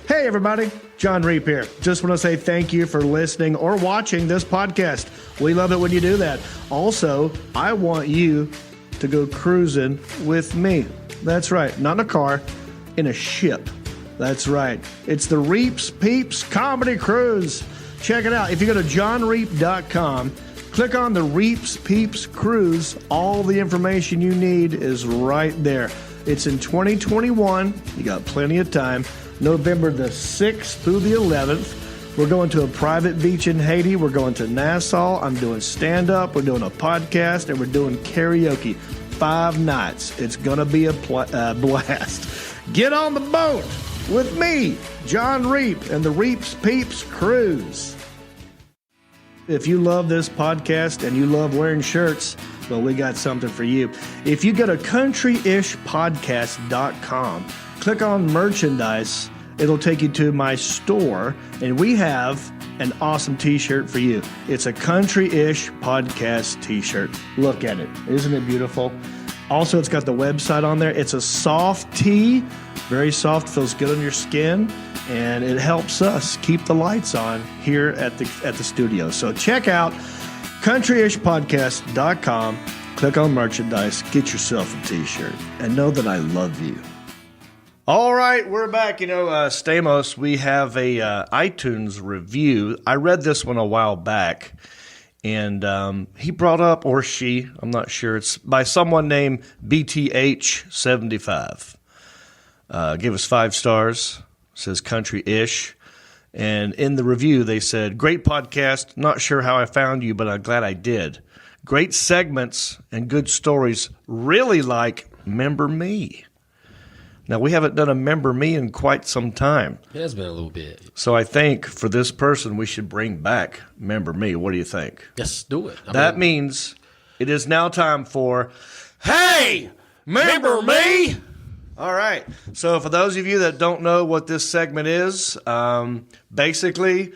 Hey, everybody. Jon Reep here. Just want to say thank you for listening or watching this podcast. We love it when you do that. Also, I want you to go cruising with me. That's right. Not in a car, in a ship. That's right. It's the Reeps Peeps Comedy Cruise. Check it out. If you go to johnreep.com, click on the Reeps Peeps Cruise. All the information you need is right there. It's in 2021. You got plenty of time. November the 6th through the 11th. We're going to a private beach in Haiti. We're going to Nassau. I'm doing stand-up. We're doing a podcast, and we're doing karaoke. 5 nights. It's going to be a blast. Get on the boat with me, Jon Reep, and the Reeps Peeps Cruise. If you love this podcast and you love wearing shirts, well, we got something for you. If you go to countryishpodcast.com, click on merchandise, it'll take you to my store, and we have an awesome t-shirt for you. It's a Country-ish podcast t-shirt. Look at it. Isn't it beautiful? Also, it's got the website on there. It's a soft tee, very soft, feels good on your skin, and it helps us keep the lights on here at the studio. So check out countryishpodcast.com, click on merchandise, get yourself a t-shirt, and know that I love you. All right, we're back. Stamos, we have a iTunes review. I read this one a while back, and he brought up, or she, I'm not sure, it's by someone named BTH75. Gave us 5 stars, says country-ish. And in the review, they said, great podcast. Not sure how I found you, but I'm glad I did. Great segments and good stories. Really like Remember Me. Now, we haven't done a Remember Me in quite some time. It has been a little bit. So I think for this person, we should bring back Remember Me. What do you think? Yes, do it. That means it is now time for Hey, Remember Me? All right. So for those of you that don't know what this segment is, basically,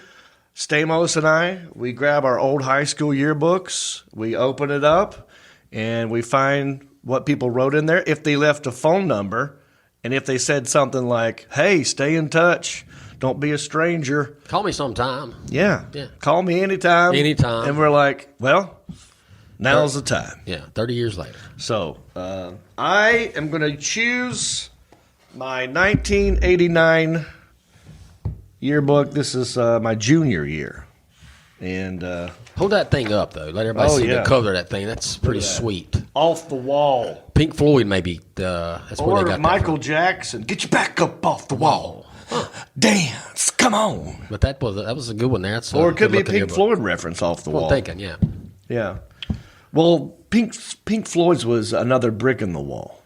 Stamos and I, we grab our old high school yearbooks, we open it up, and we find what people wrote in there. If they left a phone number, And if they said something like, hey, stay in touch, don't be a stranger. Call me sometime. Yeah. Call me anytime. Anytime. And we're like, well, now's the time. Yeah, 30 years later. So I am going to choose my 1989 yearbook. This is my junior year. And hold that thing up, though. Let everybody see the cover of that thing. That's pretty sweet. Off the wall. Pink Floyd, maybe. That's where they got Michael Jackson. Get your back up off the wall. Dance. Come on. But that was a good one there. That's or it could be a Pink Floyd reference off the wall. I'm thinking, yeah. Yeah. Well, Pink Floyd's was another brick in the wall.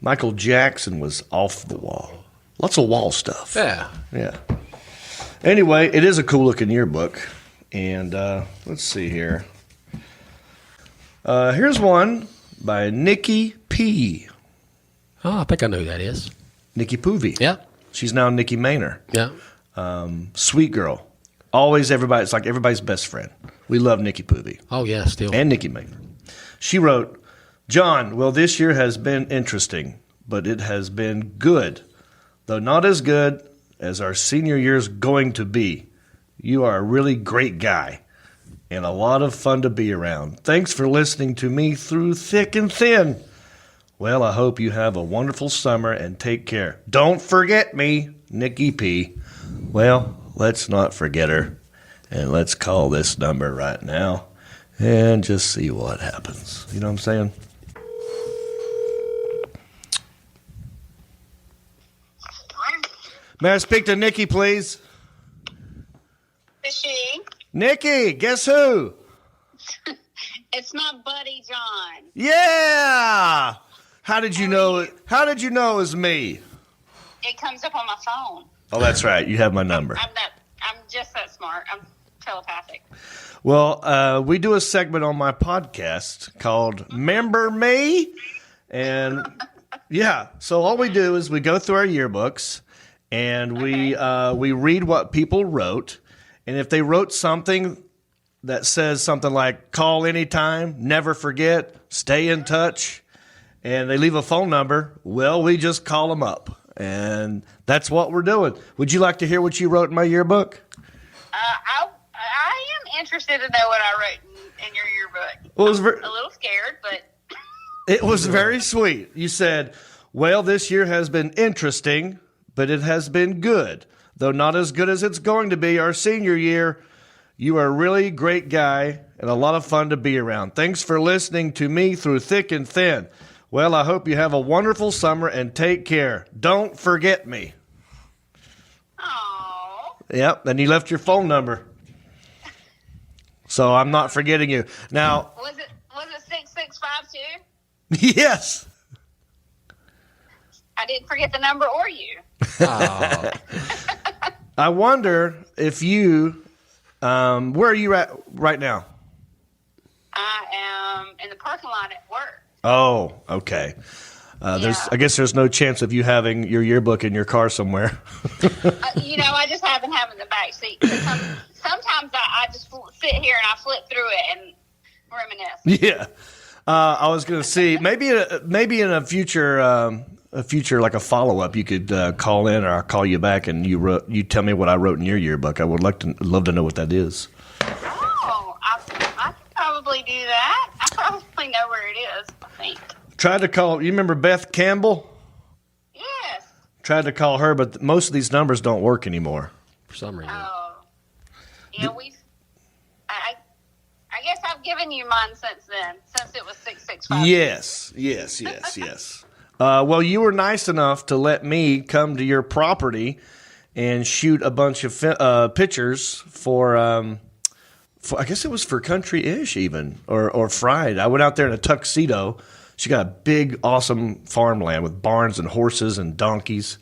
Michael Jackson was off the wall. Lots of wall stuff. Yeah. Yeah. Anyway, it is a cool looking yearbook. And let's see here. Here's one by Nikki P. Oh, I think I know who that is. Nikki Poovey. Yeah. She's now Nikki Maynor. Yeah. Sweet girl. Always it's like everybody's best friend. We love Nikki Poovey. Oh, yeah, still. And Nikki Maynor. She wrote, John, well, this year has been interesting, but it has been good, though not as good as our senior year's going to be. You are a really great guy and a lot of fun to be around. Thanks for listening to me through thick and thin. Well, I hope you have a wonderful summer and take care. Don't forget me, Nikki P. Well, let's not forget her. And let's call this number right now and just see what happens. You know what I'm saying? May I speak to Nikki, please? Is she? Nikki, guess who? It's my buddy John. Yeah! How did you know it was me? It comes up on my phone. Oh, that's right. You have my number. I'm just that smart. I'm telepathic. Well, we do a segment on my podcast called Member Me. And yeah, so all we do is we go through our yearbooks and we read what people wrote. And if they wrote something that says something like call anytime, never forget, stay in touch, and they leave a phone number, well, we just call them up. And that's what we're doing. Would you like to hear what you wrote in my yearbook? I am interested to know what I wrote in your yearbook. Well, I'm a little scared, but it was very sweet. You said, well, this year has been interesting, but it has been good. Though not as good as it's going to be our senior year, you are a really great guy and a lot of fun to be around. Thanks for listening to me through thick and thin. Well, I hope you have a wonderful summer and take care. Don't forget me. Aww. Yep, and you left your phone number. So I'm not forgetting you. Now, was it 6652? Yes. I didn't forget the number or you. Oh. I wonder if you, where are you at right now? I am in the parking lot at work. Oh, okay. I guess there's no chance of you having your yearbook in your car somewhere. I just happen to have it in the back seat. Sometimes I just sit here and I flip through it and reminisce. Yeah. I was going to see maybe in a future like a follow up, you could call in or I'll call you back and you tell me what I wrote in your yearbook. I would love to know what that is. Oh, I could probably do that. I probably know where it is, I think. Tried to call. You remember Beth Campbell? Yes. Tried to call her, but most of these numbers don't work anymore for some reason. Oh, yeah. I guess I've given you mine since then, since it was 665. Yes. Well, you were nice enough to let me come to your property and shoot a bunch of pictures for I guess it was for Country-ish even, or Fried. I went out there in a tuxedo. She got a big, awesome farmland with barns and horses and donkeys.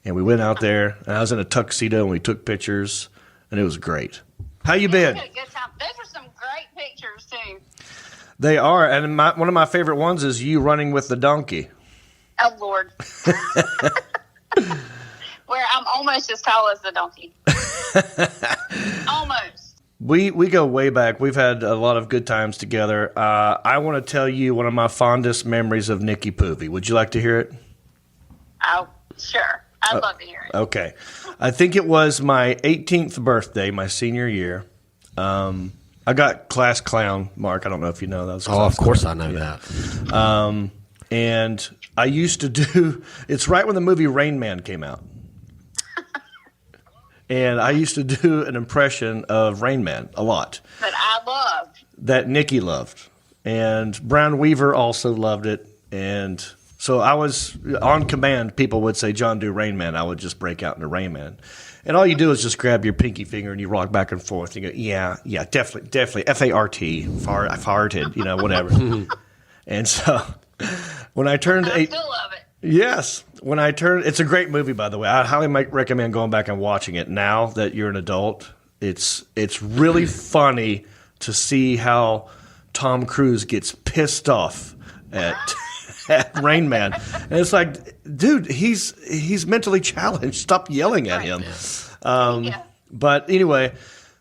And we went out there, and I was in a tuxedo, and we took pictures, and it was great. How you been? We had a good time. Those are some great pictures, too. They are, and one of my favorite ones is you running with the donkey. Oh, Lord. Where I'm almost as tall as the donkey. Almost. We go way back. We've had a lot of good times together. I want to tell you one of my fondest memories of Nikki Poovey. Would you like to hear it? Oh, sure. I'd love to hear it. Okay. I think it was my 18th birthday, my senior year. I got class clown, Mark. I don't know if you know that. Oh, of course I know that. And I used to do, it's right when the movie Rain Man came out. And I used to do an impression of Rain Man a lot. That I loved. That Nikki loved. And Brown Weaver also loved it. And so I was on command. People would say, John, do Rain Man. I would just break out into Rain Man. And all you do is just grab your pinky finger and you rock back and forth. You go, yeah, definitely. F-A-R-T, farted, whatever. And so when I turned I still love it. Yes. When I turned, it's a great movie, by the way. I highly recommend going back and watching it now that you're an adult. It's really funny to see how Tom Cruise gets pissed off at Rain Man. And it's like, dude, he's mentally challenged. Stop yelling at him. But anyway,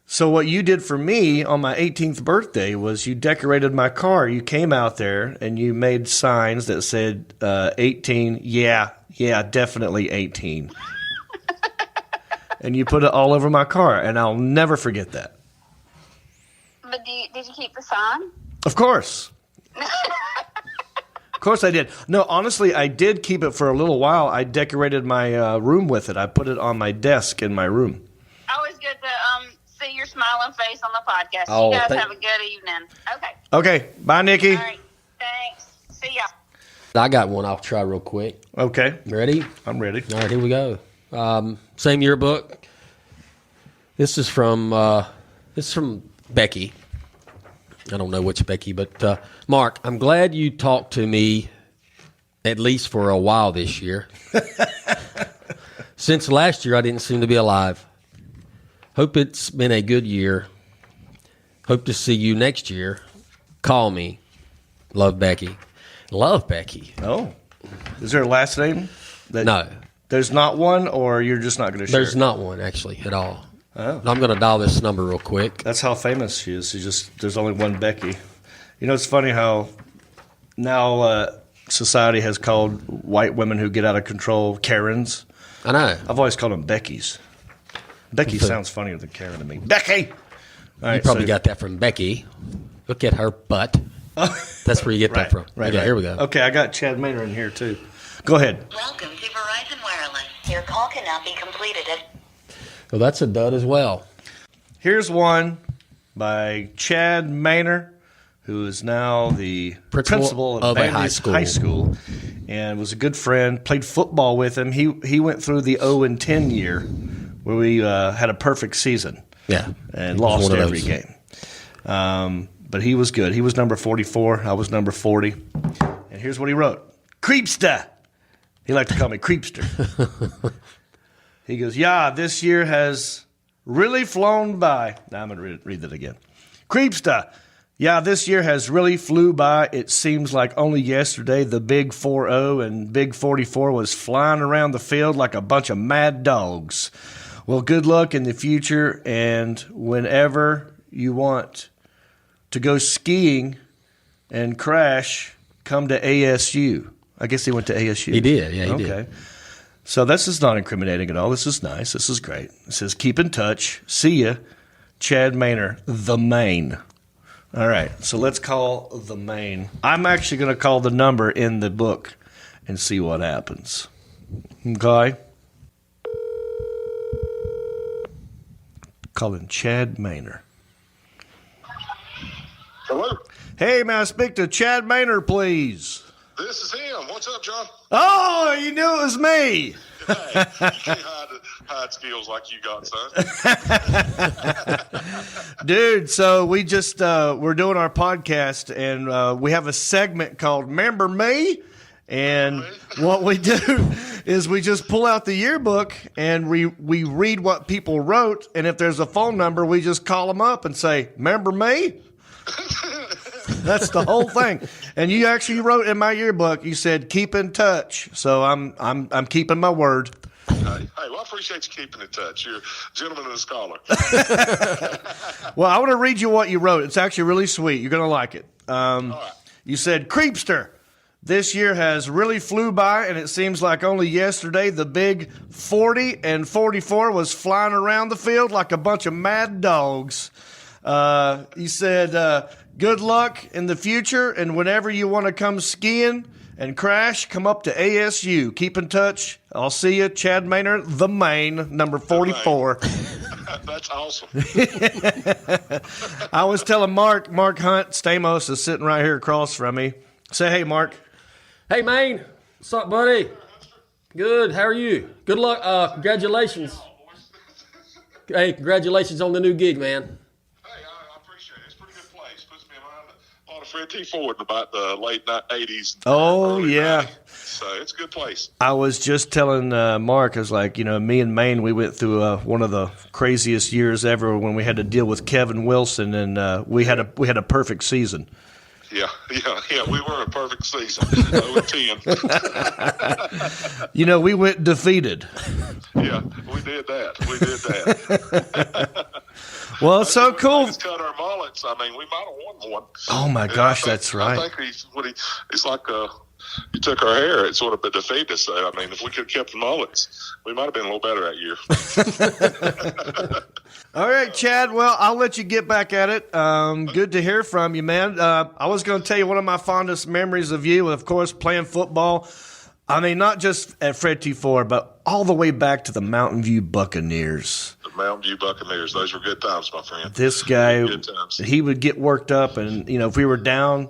so what you did for me on my 18th birthday was you decorated my car. You came out there and you made signs that said 18. Yeah, definitely 18. And you put it all over my car, and I'll never forget that. But did you keep the sign? Of course. Of course I did. No, honestly, I did keep it for a little while. I decorated my room with it. I put it on my desk in my room. Always good to see your smiling face on the podcast. Oh, you guys have a good evening. Okay. Okay. Bye, Nikki. All right. Thanks. See ya. I got one I'll try real quick. Okay. Ready? I'm ready. All right, here we go. Same yearbook. This is from Becky. I don't know which Becky, but Mark, I'm glad you talked to me at least for a while this year. Since last year, I didn't seem to be alive. Hope it's been a good year. Hope to see you next year. Call me. Love, Becky. Love, Becky. Oh. Is there a last name? No. There's not one, or you're just not going to share? There's not one, actually, at all. Oh. I'm going to dial this number real quick. That's how famous she is. There's only one Becky. It's funny how now society has called white women who get out of control Karens. I know. I've always called them Beckys. Becky sounds funnier than Karen to me. Becky! All right, you probably got that from Becky. Look at her butt. That's where you get that from. Right, okay, here we go. Okay, I got Chad Maynard in here, too. Go ahead. Welcome to Verizon Wireless. Your call cannot be completed at... Well, that's a dud as well. Here's one by Chad Maynard, who is now the principal of a high school, and was a good friend. Played football with him. He went through the 0-10 year where we had a perfect season. Yeah, and lost every game. But he was good. He was number 44. I was number 40. And here's what he wrote: Creepster. He liked to call me Creepster. He goes, yeah, this year has really flown by. Now I'm going to read that again. Creepster. Yeah, this year has really flew by. It seems like only yesterday the big 40 and big 44 was flying around the field like a bunch of mad dogs. Well, good luck in the future, and whenever you want to go skiing and crash, come to ASU. I guess he went to ASU. He did, yeah, he did. So this is not incriminating at all. This is nice. This is great. It says, keep in touch. See ya, Chad Maynard, the Maine. All right, so let's call the Maine. I'm actually going to call the number in the book and see what happens. Okay? Calling Chad Maynard. Hello? Hey, may I speak to Chad Maynard, please? This is him. What's up, John? Oh, you knew it was me. Hey, you can't hide skills like you got, son. Dude, so we just, we're doing our podcast, and we have a segment called Remember Me? And what we do is we just pull out the yearbook, and we read what people wrote, and if there's a phone number, we just call them up and say, remember me? That's the whole thing. And you actually wrote in my yearbook, you said, keep in touch. So I'm keeping my word. Hey, well, I appreciate you keeping in touch. You're a gentleman and a scholar. Well, I want to read you what you wrote. It's actually really sweet. You're going to like it. All right. You said, Creepster, This year has really flew by, and it seems like only yesterday the big 40 and 44 was flying around the field like a bunch of mad dogs. He said, good luck in the future, and whenever you want to come skiing and crash, come up to ASU. Keep in touch. I'll see you, Chad Maynard, the Maine, number 44. That's awesome. I was telling Marc Hunt, Stamos is sitting right here across from me. Say hey, Marc. Hey, Maine. What's up, buddy? Good. How are you? Good luck. Congratulations. Hey, congratulations on the new gig, man. Fred T. Ford in about the late 80s. Oh, yeah. 90s. So it's a good place. I was just telling Marc, I was like, me and Maine, we went through one of the craziest years ever when we had to deal with Kevin Wilson, and we had a perfect season. Yeah, we were a perfect season. 0-10. We went defeated. Yeah, we did that. Well, it's so cool. Just cut our mullets. I mean, we might have won one. Oh my gosh, that's right. I think it's like he took our hair. It sort of defeated us. I mean, if we could have kept the mullets, we might have been a little better that year. All right, Chad. Well, I'll let you get back at it. Good to hear from you, man. I was going to tell you one of my fondest memories of you, of course, playing football. I mean, not just at Fred T. Ford, but all the way back to the Mountain View Buccaneers. The Mountain View Buccaneers. Those were good times, my friend. This guy, good times. He would get worked up, and, if we were down,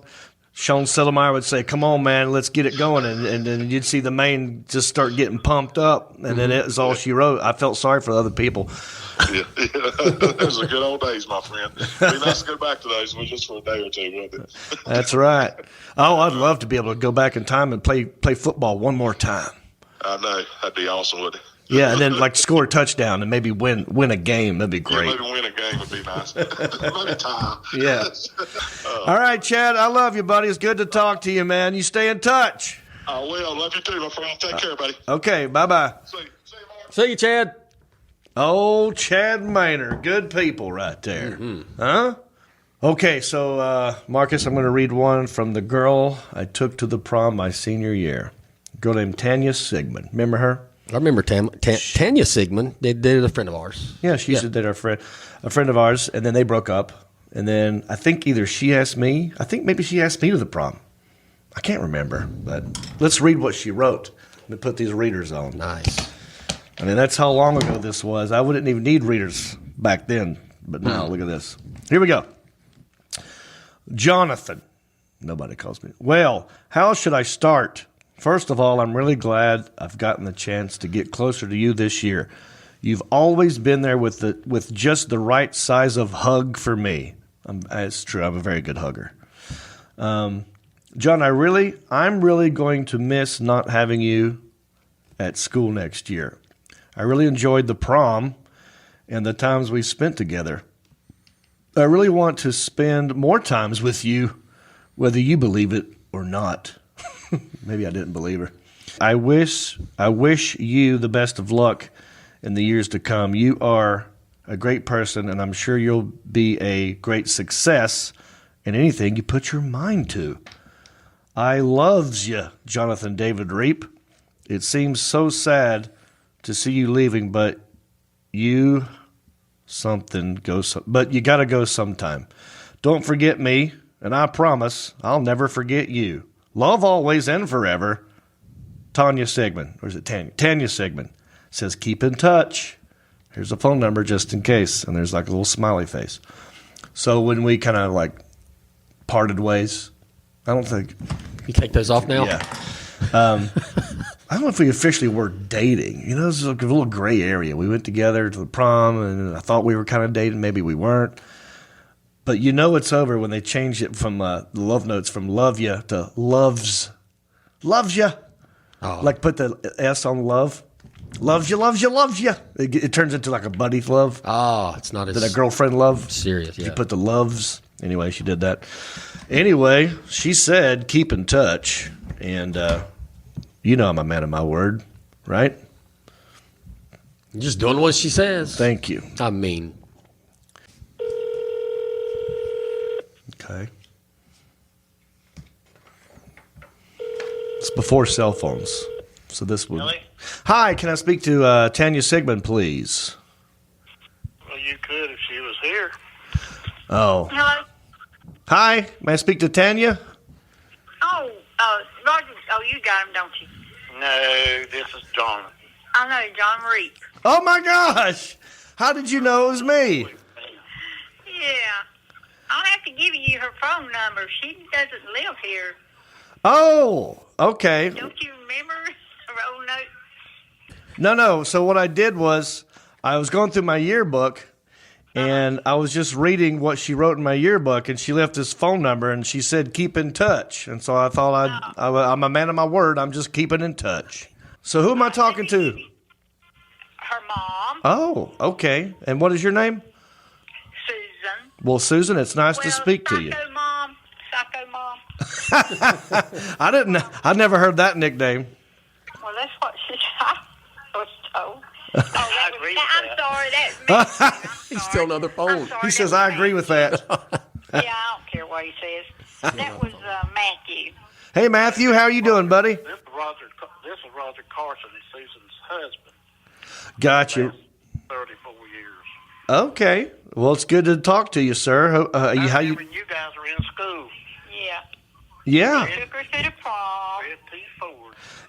Sean Settlemeyer would say, come on, man, let's get it going. And then you'd see the Maine just start getting pumped up, and then it was all she wrote. I felt sorry for other people. Yeah. Those are good old days, my friend. It'd be nice to go back to those, just for a day or two, wouldn't it? That's right. Oh, I'd love to be able to go back in time and play football one more time. I know. That'd be awesome, wouldn't it? Yeah, and then score a touchdown and maybe win a game. That'd be great. Yeah, maybe win a game would be nice. Maybe time. Yeah. All right, Chad. I love you, buddy. It's good to talk to you, man. You stay in touch. I will. Love you too, my friend. Take care, buddy. Okay. Bye-bye. See you, Chad. Oh, Chad Maynard. Good people right there. Mm-hmm. Huh? Okay, so, Marcus, I'm going to read one from the girl I took to the prom my senior year. A girl named Tanya Sigmund. Remember her? I remember Tanya Sigmund. They did a friend of ours. Yeah, she used to date a friend of ours, and then they broke up. And then I think either she asked me, I think maybe she asked me to the prom. I can't remember, but let's read what she wrote. Let me put these readers on. Nice. I mean, that's how long ago this was. I wouldn't even need readers back then, but now look at this. Here we go. Jonathan. Nobody calls me. Well, how should I start? First of all, I'm really glad I've gotten the chance to get closer to you this year. You've always been there with just the right size of hug for me. It's true. I'm a very good hugger. John, I'm really going to miss not having you at school next year. I really enjoyed the prom and the times we spent together. I really want to spend more times with you, whether you believe it or not. Maybe I didn't believe her. I wish you the best of luck in the years to come. You are a great person, and I'm sure you'll be a great success in anything you put your mind to. I loves you, Jonathan David Reep. It seems so sad to see you leaving, but you got to go sometime. Don't forget me, and I promise I'll never forget you. Love always and forever. Tanya Sigmund, or is it Tanya? Tanya Sigmund says, keep in touch. Here's a phone number just in case, and there's like a little smiley face. So when we kind of parted ways, I don't think... You take those off now? Yeah. I don't know if we officially were dating. It was like a little gray area. We went together to the prom, and I thought we were kind of dating. Maybe we weren't. But it's over when they change it from the love notes from love ya to loves. Loves ya. Oh. Like put the S on love. Loves you, loves you, loves you. It turns into like a buddy love. Oh, it's not as... Than a girlfriend love. Serious, yeah. You put the loves. Anyway, she did that. Anyway, she said keep in touch. And... I'm a man of my word, right? You're just doing what she says. Thank you. I mean. Okay. It's before cell phones. So this would. Really? Hi, can I speak to Tanya Sigmund, please? Well, you could if she was here. Oh. Hello? Hi, may I speak to Tanya? Oh, Roger. Oh, you got him, don't you? No, this is Jon. I know, Jon and Reep. Oh, my gosh. How did you know it was me? Yeah. I'll have to give you her phone number. She doesn't live here. Oh, okay. Don't you remember her old note? No. So what I did was I was going through my yearbook, and I was just reading what she wrote in my yearbook, and she left this phone number, and she said, keep in touch. And so I thought I'm a man of my word. I'm just keeping in touch. So who am I talking to? Her mom. Oh, okay. And what is your name? Susan. Well, Susan, it's nice to speak to you. Psycho Mom. I never heard that nickname. Well, that's what she was told. I'm sorry. That's me. He's still another phone. He says, I agree with that. Yeah, I don't care what he says. That was Matthew. Hey, Matthew, how are you doing, buddy? This is Roger Carson, Susan's husband. Got you. 34 years. Okay. Well, it's good to talk to you, sir. How you? When you guys were in school. Yeah. Yeah. I took her to the prom.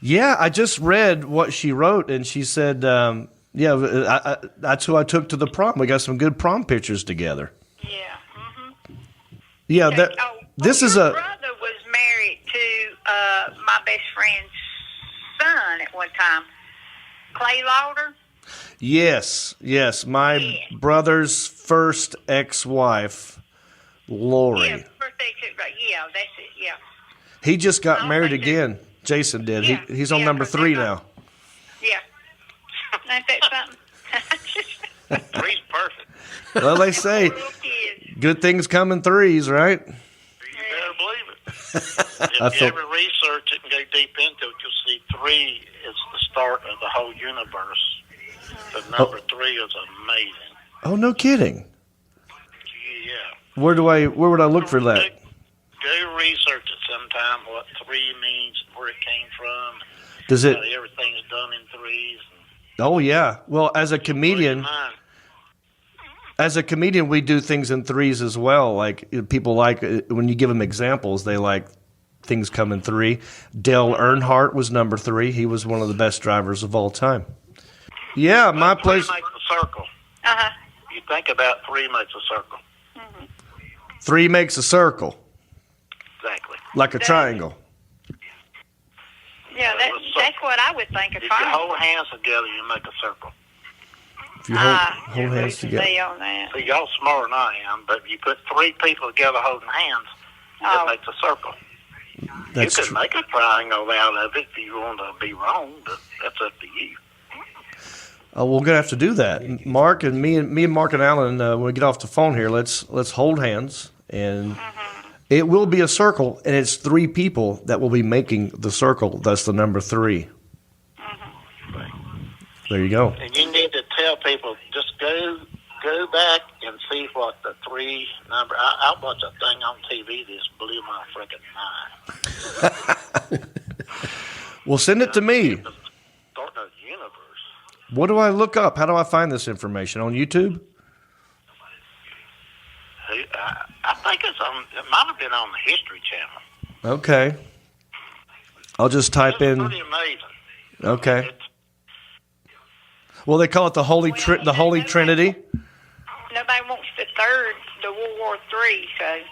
Yeah, I just read what she wrote, and she said, that's who I took to the prom. We got some good prom pictures together. Yeah. Yeah, this is your brother was married to my best friend's son at one time, Clay Lauder. Yes. My brother's first ex-wife, Lori. Yeah, that's it. Yeah. He just got married again. Jason did. Yeah. He's on number 3 now. Yeah. Ain't that something? Three's perfect. Well, they say good things come in threes, right? You better believe it. If you ever research it and go deep into it, you'll see 3 is the start of the whole universe. The number 3 is amazing. Oh, no kidding. Yeah. Where would I look for that? Go research it sometime, what 3 means, where it came from. Does it? Everything's done in threes. Oh, yeah. Well, as a comedian, we do things in threes as well. Like people like when you give them examples, they like things come in 3. Dale Earnhardt was number 3. He was one of the best drivers of all time. Yeah, my place. 3 makes a circle. You think about 3 makes a circle. 3 makes a circle. Exactly. Like a triangle. Yeah, that's what I would think. If you hold hands together, you make a circle. If you hold hands together. On that. So y'all smarter than I am, but if you put 3 people together holding hands, it makes a circle. That's you could make a triangle out of it if you want to be wrong, but that's up to you. Oh, we're gonna have to do that. Mark and me and Mark and Alan, when we get off the phone here, let's hold hands, and it will be a circle, and it's 3 people that will be making the circle. That's the number 3. There you go. And you need to tell people, just go back and see what the 3 number. I watched a thing on TV that blew my freaking mind. Well, send it to me. Starting a universe. What do I look up? How do I find this information? On YouTube? I think it might have been on the History Channel. Okay. I'll just type in. Pretty amazing. Okay. Well, they call it the Holy Trinity. Nobody wants the World War III, so.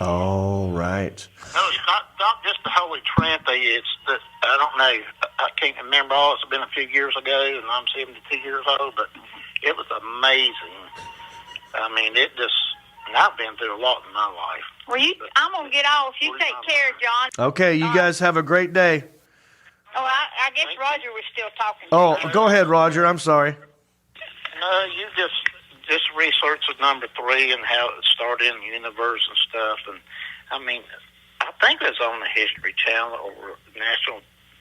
Oh, right. No, it's not just the Holy Trinity. It's I don't know. I can't remember all. It's been a few years ago, and I'm 72 years old, but it was amazing. I mean, and I've been through a lot in my life. Well, I'm going to get off. You take care, Jon. Okay, you guys have a great day. Oh, I guess Roger was still talking. Oh, go ahead, Roger. I'm sorry. No, you just research the number 3 and how it started in the universe and stuff. And I mean, I think it's on the History Channel or National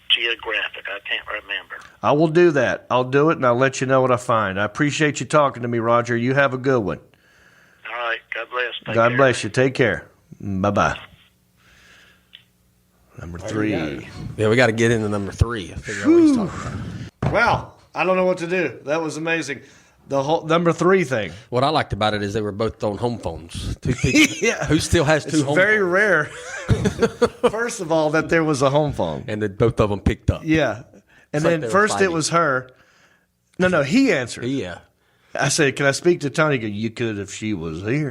Geographic. I can't remember. I will do that. I'll do it, and I'll let you know what I find. I appreciate you talking to me, Roger. You have a good one. All right. God bless. God bless you. Take care. Bye-bye. Number 3. Yeah, we got to get into number 3. I figure out what he's talking about. Wow, I don't know what to do. That was amazing. The whole number 3 thing. What I liked about it is they were both on home phones. 2 people. Yeah. Who still has 2 It's home very phones? rare. First of all, that there was a home phone. And that both of them picked up. Yeah. And It's like then they were first it fighting. was her. No, he answered. Yeah. I said, "Can I speak to Tony?" He goes, "You could if she was here."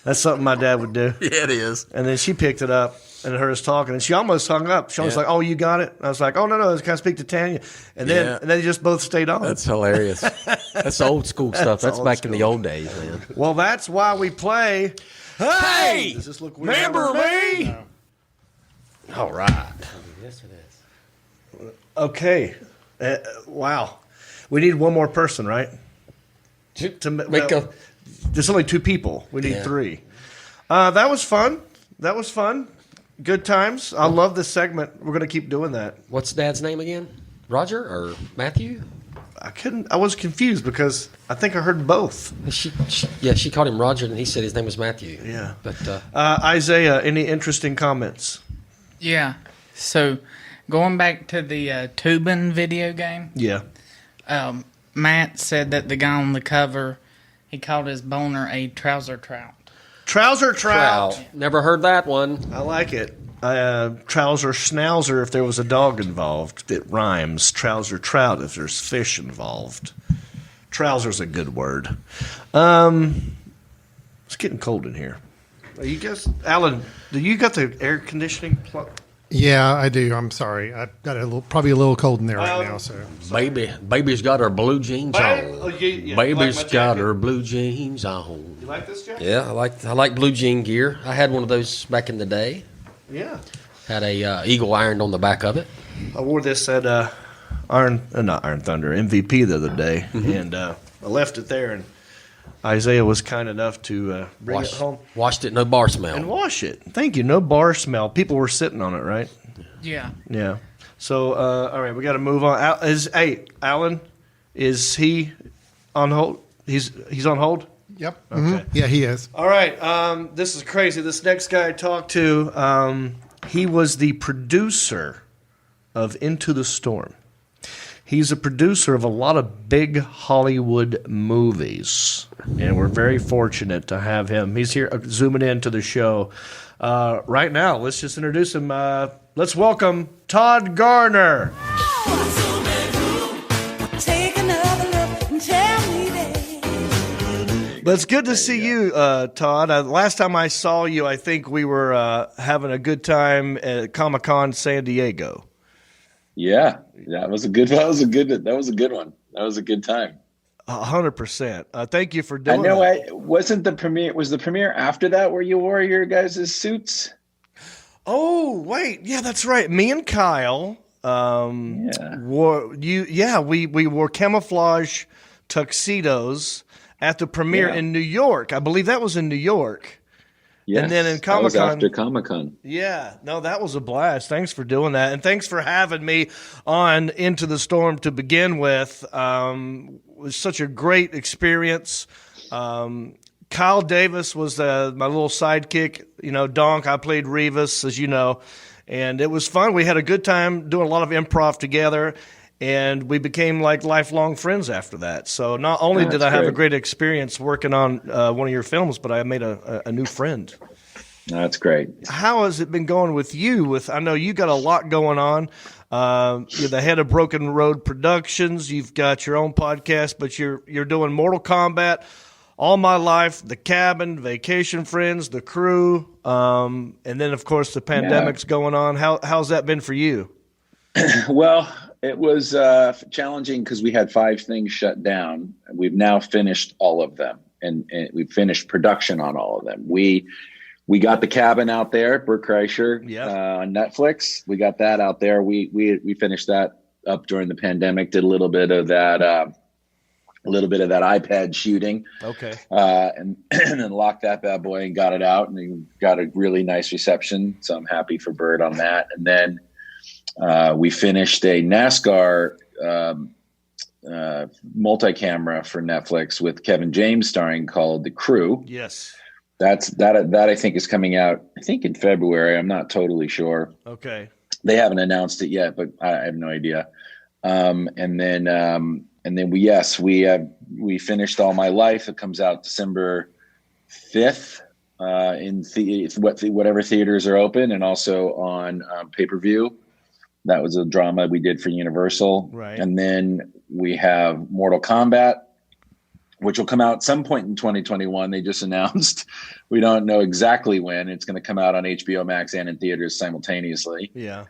That's something my dad would do. Yeah, it is. And then she picked it up and heard us talking, and she almost hung up. She was Yeah. like, "Oh, you got it?" I was like, "Oh, no. Can I speak to Tanya?" And then Yeah. and then they just both stayed on. That's hilarious. That's old school stuff. That's old back in the school. old days, man. Well, that's why we play. Hey! Does this look weird? Remember me? All right. Yes, it is. Okay. Wow. We need one more person, right? There's only 2 people. We need 3. That was fun. Good times. I love this segment. We're going to keep doing that. What's Dad's name again? Roger or Matthew? I was confused because I think I heard both. She called him Roger, and he said his name was Matthew. Yeah. But Isaiah, any interesting comments? Yeah. So, going back to the Toobin video game, Yeah. Matt said that the guy on the cover, he called his boner a trouser trout. Trouser trout. Never heard that one. I like it. Trouser schnauzer if there was a dog involved. It rhymes. Trouser trout if there's fish involved. Trouser's a good word. It's getting cold in here. Are you guys, Alan, do you got the air conditioning plug? Yeah, I do. I'm sorry. I've got probably a little cold in there right now. So Baby's got her blue jeans on. Yeah, Baby's like my got jacket. her blue jeans on. You like this jacket? Yeah, I like blue jean gear. I had one of those back in the day. Yeah. Had a eagle ironed on the back of it. I wore this at not Iron Thunder, MVP the other day, and I left it there, and Isaiah was kind enough to bring it home. Washed it, no bar smell. And wash it. Thank you. No bar smell. People were sitting on it, right? Yeah. Yeah. So, all right, we got to move on. Alan, is he on hold? He's on hold? Yep. Okay. Mhm. Yeah, he is. All right. This is crazy. This next guy I talked to, he was the producer of Into the Storm. He's a producer of a lot of big Hollywood movies, and we're very fortunate to have him. He's here zooming into the show right now. Let's just introduce him. Let's welcome Todd Garner. Well, it's good to see you, Todd. Last time I saw you, I think we were having a good time at Comic-Con San Diego. Yeah, that was a good one. That was a good time. 100%. Thank you for doing I know. that. Wasn't the premiere? Was the premiere after that where you wore your guys' suits? Oh, wait. Yeah, that's right. Me and Kyle wore we wore camouflage tuxedos at the premiere in New York. I believe that was in New York. Yes, and then in that was Comic-Con. after Comic-Con. Yeah, no, that was a blast. Thanks for doing that. And thanks for having me on Into the Storm to begin with. It was such a great experience. Kyle Davis was my little sidekick. You know, Donk, I played Revis, as you know. And it was fun. We had a good time doing a lot of improv together. And we became like lifelong friends after that. So not only did I have a great experience working on one of your films, but I made a new friend. That's great. How has it been going with you? I know you got a lot going on. You're the head of Broken Road Productions. You've got your own podcast, but you're doing Mortal Kombat, All My Life, The Cabin, Vacation Friends, The Crew, and then of course the pandemic's going on. How's that been for you? Well, it was challenging because we had 5 things shut down. We've now finished all of them, and we've finished production on all of them. We got The Cabin out there, Bert Kreischer, on Netflix. We got that out there. We finished that up during the pandemic. Did a little bit of that iPad shooting. Okay. And then locked that bad boy and got it out, and we got a really nice reception. So I'm happy for Bert on that. And then we finished a NASCAR multi-camera for Netflix with Kevin James starring called The Crew. Yes. that I think is coming out, I think in February. I'm not totally sure. Okay. They haven't announced it yet, but I have no idea. And then we finished All My Life. It comes out December 5th in whatever theaters are open, and also on pay-per-view. That was a drama we did for Universal. Right. And then we have Mortal Kombat, which will come out at some point in 2021. They just announced. We don't know exactly when. It's going to come out on HBO Max and in theaters simultaneously. Yeah.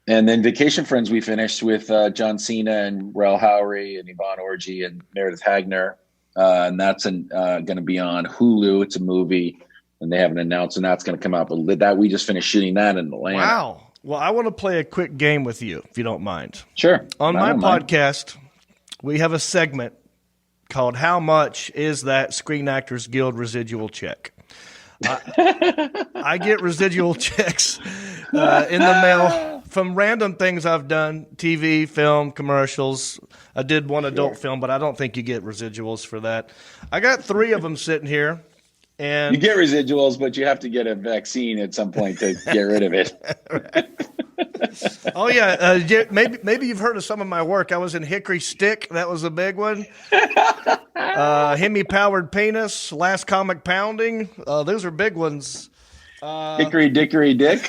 And then Vacation Friends, we finished with John Cena and Rel Howery and Yvonne Orji and Meredith Hagner. And that's going to be on Hulu. It's a movie, and they haven't announced when that's going to come out. But that we just finished shooting that in Atlanta. Wow. Well, I want to play a quick game with you, if you don't mind. Sure. On my podcast, we have a segment called How Much Is That Screen Actors Guild Residual Check? I get residual checks in the mail from random things I've done, TV, film, commercials. I did one adult film, but I don't think you get residuals for that. I got 3 of them sitting here. And you get residuals, but you have to get a vaccine at some point to get rid of it. Oh, yeah. Maybe you've heard of some of my work. I was in Hickory Stick. That was a big one. Hemi-powered penis, Last Comic Pounding. Those are big ones. Hickory Dickory Dick.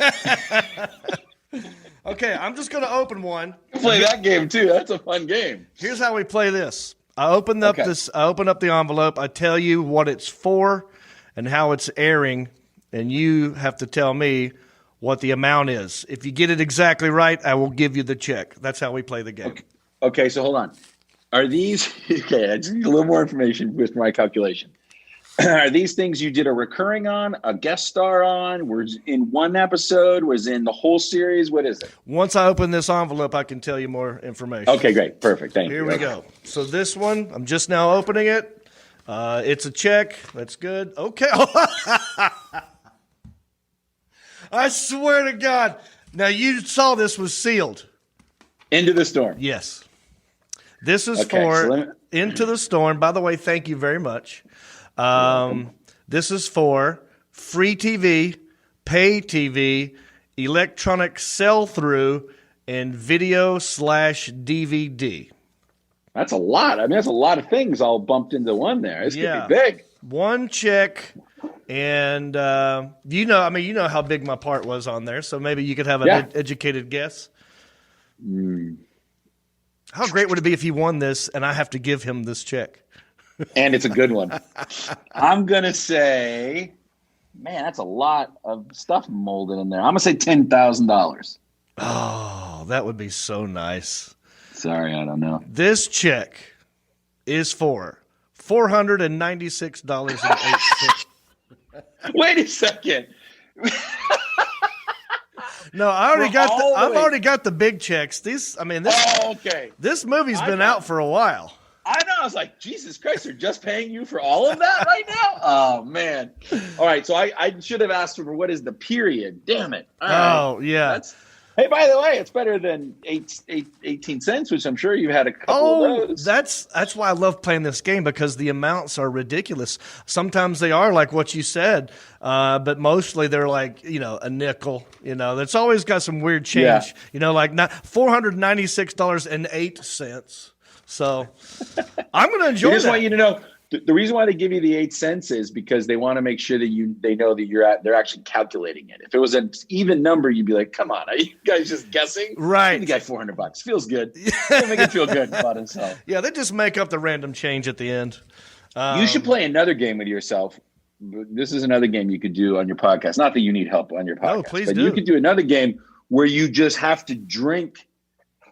Okay, I'm just going to open one. Play that game, too. That's a fun game. Here's how we play this. I open up the envelope. I tell you what it's for and how it's airing, and you have to tell me what the amount is. If you get it exactly right, I will give you the check. That's how we play the game. Okay, so hold on. Are these okay? I just need a little more information with my calculation. Are these things you did a recurring on, a guest star on, was in one episode, was in the whole series? What is it? Once I open this envelope, I can tell you more information. Okay, great. Perfect. Thank you. Here we go. So this one, I'm just now opening it. It's a check. That's good. Okay. I swear to God. Now, you saw this was sealed. Into the Storm. Yes. This is for Into the Storm. By the way, thank you very much. This is for free TV, pay TV, electronic sell-through, and video/DVD. That's a lot. I mean, that's a lot of things all bumped into one there. This could be big. One check, and you know how big my part was on there, so maybe you could have an educated guess. How great would it be if he won this and I have to give him this check? And it's a good one. I'm going to say, man, that's a lot of stuff molded in there. I'm going to say $10,000. Oh, that would be so nice. Sorry, I don't know. This check is for $496.08. Wait a second. No, I've already got the big checks. This movie's been out for a while. I know. I was like, Jesus Christ, they're just paying you for all of that right now? Oh, man. All right, so I should have asked for what is the period. Damn it. All right. Yeah. Hey, by the way, it's better than 18 cents, which I'm sure you've had a couple of those. That's why I love playing this game, because the amounts are ridiculous. Sometimes they are like what you said, but mostly they're like, a nickel. That's always got some weird change. Yeah. Like $496.08. So I'm going to enjoy I just that. want you to know, the reason why they give you the 8 cents is because they want to make sure that they know that they're actually calculating it. If it was an even number, you'd be like, come on, are you guys just guessing? Right. Give the guy $400. Feels good. Make him feel good about himself. Yeah, they just make up the random change at the end. You should play another game with yourself. This is another game you could do on your podcast. Not that you need help on your podcast. No, please but do. You could do another game where you just have to drink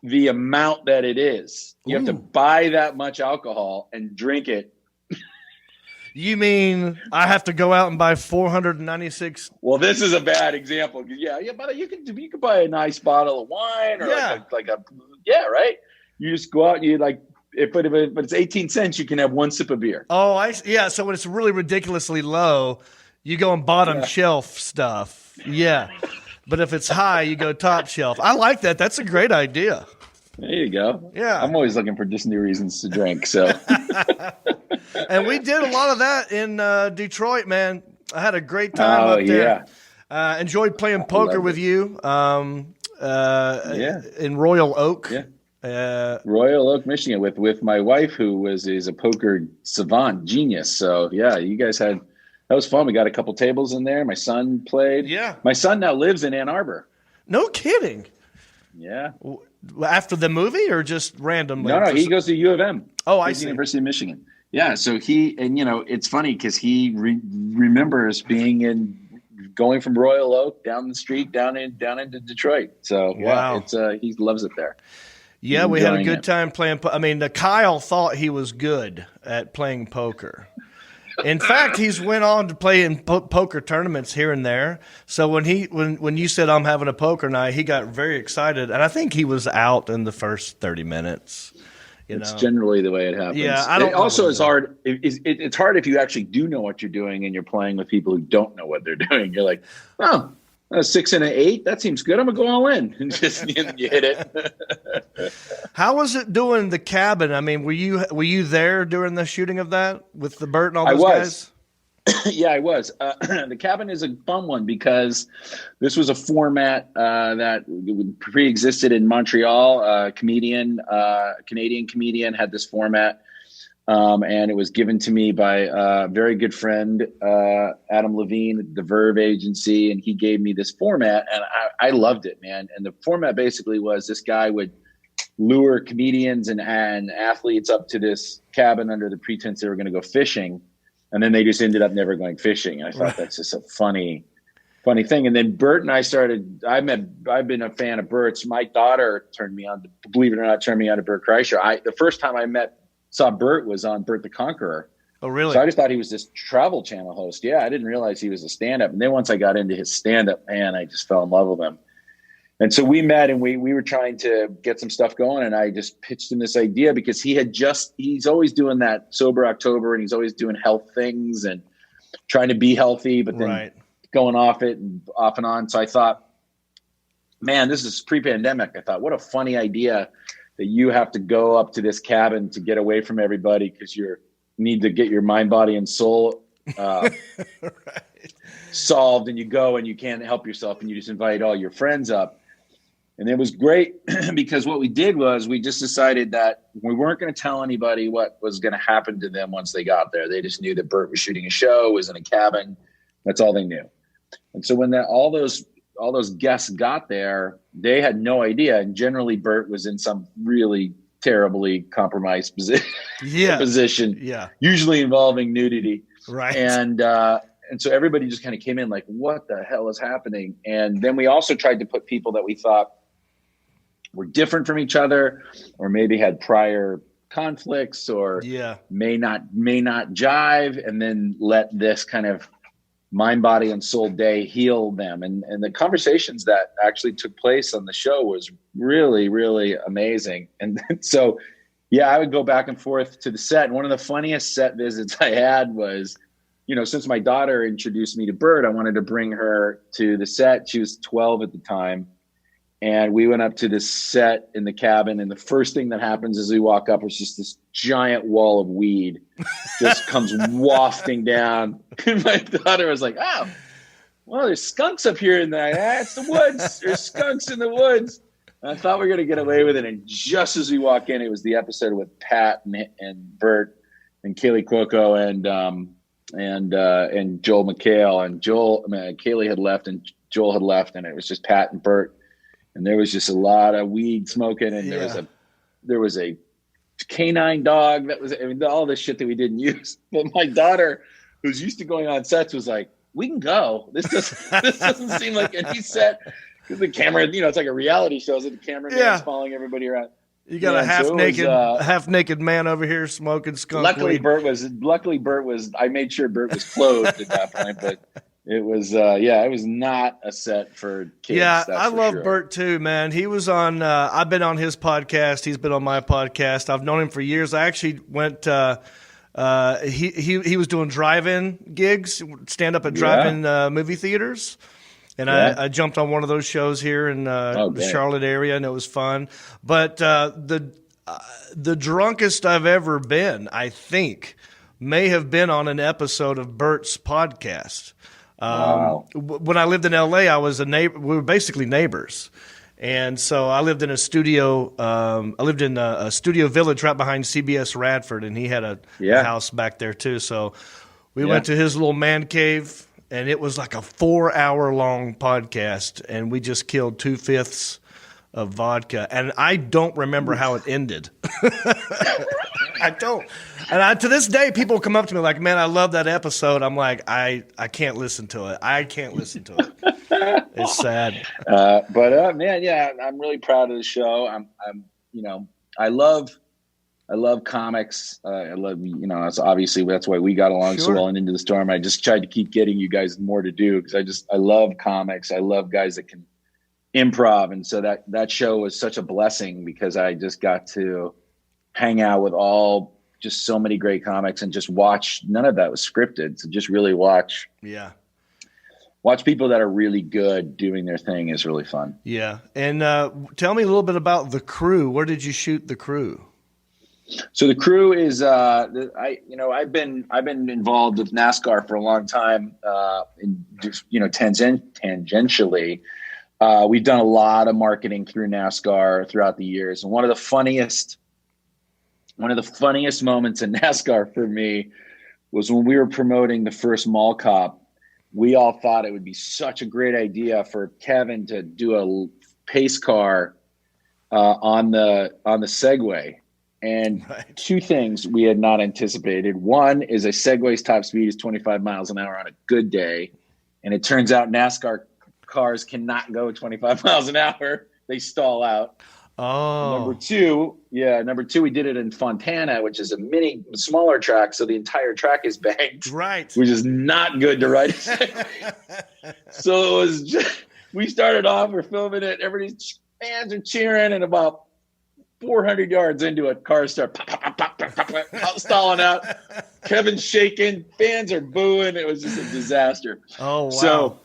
the amount that it is. You have to buy that much alcohol and drink it. You mean I have to go out and buy 496? Well, this is a bad example. Yeah, but you could buy a nice bottle of wine or like a right. You just go out and but if it's 18 cents, you can have one sip of beer. Oh, so when it's really ridiculously low, you go and bottom shelf stuff. Yeah, but if it's high, you go top shelf. I like that. That's a great idea. There you go. Yeah, I'm always looking for just new reasons to drink. So. And we did a lot of that in Detroit, man. I had a great time Oh, up there. Enjoyed playing poker with you in Royal Oak. Royal Oak, Michigan, with my wife, who is a poker savant genius. So yeah, you guys that was fun. We got a couple tables in there. My son played. Yeah. My son now lives in Ann Arbor. No kidding. Yeah. After the movie or just randomly? No, he goes to U of M. Oh, I see. University of Michigan. Yeah. So it's funny because he remembers going from Royal Oak down the street down into Detroit. So wow. He loves it there. Yeah, we had a good time playing. Kyle thought he was good at playing poker. In fact, he's went on to play in poker tournaments here and there. So when you said I'm having a poker night, he got very excited, and I think he was out in the first 30 minutes. It's generally the way it happens. Yeah, it's hard. It's hard if you actually do know what you're doing and you're playing with people who don't know what they're doing. You're like, oh, a 6 and an 8. That seems good. I'm gonna go all in and just you hit it. How was it doing the cabin? I mean, were you there during the shooting of that with the Bert and all those guys? Yeah, I was. The cabin is a fun one because this was a format that pre-existed in Montreal. Canadian comedian had this format. And it was given to me by a very good friend, Adam Levine at the Verve Agency, and he gave me this format, and I loved it, man. And the format basically was this guy would lure comedians and athletes up to this cabin under the pretense they were going to go fishing, and then they just ended up never going fishing. And I thought that's just a funny thing. And then Bert and I I've been a fan of Bert's. My daughter believe it or not, turned me on to Bert Kreischer. The first time I saw Bert was on Bert the Conqueror. Oh, really? So I just thought he was this Travel Channel host. Yeah, I didn't realize he was a stand-up. And then once I got into his stand-up, man, I just fell in love with him. And so we met and we were trying to get some stuff going. And I just pitched him this idea because he's always doing that Sober October and he's always doing health things and trying to be healthy, but then going off it and off and on. So I thought, man, this is pre-pandemic. I thought, what a funny idea that you have to go up to this cabin to get away from everybody because you need to get your mind, body, and soul solved, and you go and you can't help yourself, and you just invite all your friends up. And it was great because what we did was we just decided that we weren't going to tell anybody what was going to happen to them once they got there. They just knew that Bert was shooting a show, was in a cabin. That's all they knew. And so when all those guests got there, they had no idea. And generally, Bert was in some really terribly compromised position, usually involving nudity. Right. And so everybody just kind of came in like, what the hell is happening? And then we also tried to put people that we thought were different from each other or maybe had prior conflicts or may not jive, and then let this kind of mind, body, and soul day heal them. And the conversations that actually took place on the show was really, really amazing. And so, I would go back and forth to the set. And one of the funniest set visits I had was, since my daughter introduced me to Bert, I wanted to bring her to the set. She was 12 at the time. And we went up to this set in the cabin. And the first thing that happens as we walk up was just this giant wall of weed just comes wafting down. And my daughter was like, oh, well, there's skunks up here. And it's the woods. There's skunks in the woods. And I thought we were going to get away with it. And just as we walk in, it was the episode with Pat and Bert and Kaylee Cuoco and Joel McHale. And Kaylee had left and Joel had left. And it was just Pat and Bert. And there was just a lot of weed smoking, and there was a canine dog that was, all this shit that we didn't use. But my daughter, who's used to going on sets, was like, "We can go. This doesn't seem like any set because the camera, it's like a reality show. So the cameraman's following everybody around." You got a half naked man over here smoking skunk weed. Luckily, Bert was. I made sure Bert was clothed at that point, but. It was, it was not a set for kids. Yeah, I love Bert too, man. He was on, I've been on his podcast. He's been on my podcast. I've known him for years. I actually went, he was doing drive-in gigs, stand up at drive-in movie theaters. And I jumped on one of those shows here in the Charlotte area, and it was fun. But the drunkest I've ever been, I think, may have been on an episode of Bert's podcast. Wow. When I lived in L.A., I was a neighbor. We were basically neighbors. And so I lived in a studio. I lived in a studio village right behind CBS Radford, and he had a house back there too. So we went to his little man cave, and it was like a 4-hour-long podcast, and we just killed 2/5 of vodka. And I don't remember how it ended. I don't. And to this day, people come up to me like, "Man, I love that episode." I'm like, I can't listen to it. I can't listen to it. It's sad. Man, yeah, I'm really proud of the show. I love comics. I love, that's obviously that's why we got along so well and Into the Storm. I just tried to keep getting you guys more to do because I love comics. I love guys that can improv, and so that show was such a blessing because I just got to hang out with just so many great comics and just watch. None of that was scripted, so just really watch people that are really good doing their thing is really fun. Yeah. And tell me a little bit about the crew. Where did you shoot the crew? So the crew is I've been involved with NASCAR for a long time, tangentially. We've done a lot of marketing through NASCAR throughout the years. And one of the funniest moments in NASCAR for me was when we were promoting the first Mall Cop. We all thought it would be such a great idea for Kevin to do a pace car on the Segway. And two things we had not anticipated. One is a Segway's top speed is 25 miles an hour on a good day. And it turns out NASCAR cars cannot go 25 miles an hour. They stall out. Oh. Number two, we did it in Fontana, which is a smaller track, so the entire track is banked. Right. Which is not good to ride. So it was we started off, we're filming it, everybody's fans are cheering, and about 400 yards into it, cars start stalling out. Kevin's shaking, fans are booing. It was just a disaster. Oh, wow. So,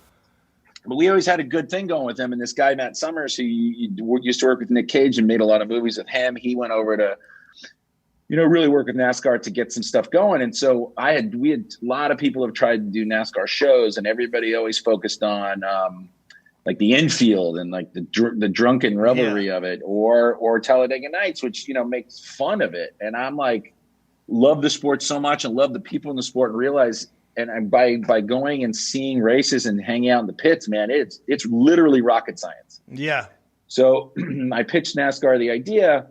but we always had a good thing going with him. And this guy, Matt Summers, who used to work with Nick Cage and made a lot of movies with him, he went over to, really work with NASCAR to get some stuff going. And so we had a lot of people have tried to do NASCAR shows, and everybody always focused on like the infield and like the drunken revelry of it, or Talladega Nights, which, makes fun of it. And I'm like, love the sport so much and love the people in the sport and realize, and by going and seeing races and hanging out in the pits, man, it's literally rocket science. Yeah. So I pitched NASCAR the idea,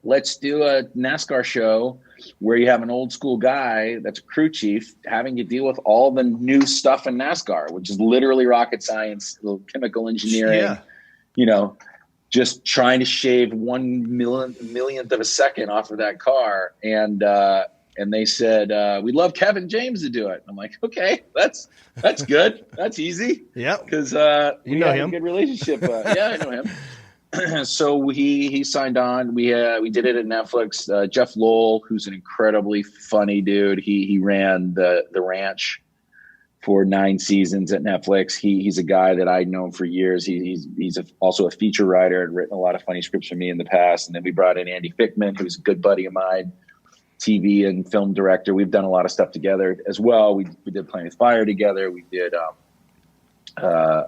let's do a NASCAR show where you have an old school guy that's a crew chief having to deal with all the new stuff in NASCAR, which is literally rocket science, little chemical engineering, just trying to shave 1/millionth of a second off of that car. And they said, we'd love Kevin James to do it. I'm like, okay, that's good. That's easy. Yeah. Because you know him. A good relationship. I know him. So he signed on. We did it at Netflix. Jeff Lowell, who's an incredibly funny dude. He ran the ranch for 9 seasons at Netflix. He's a guy that I'd known for years. He's also a feature writer, had written a lot of funny scripts for me in the past. And then we brought in Andy Fickman, who's a good buddy of mine, TV and film director. We've done a lot of stuff together as well. We did Playing with Fire together. We did the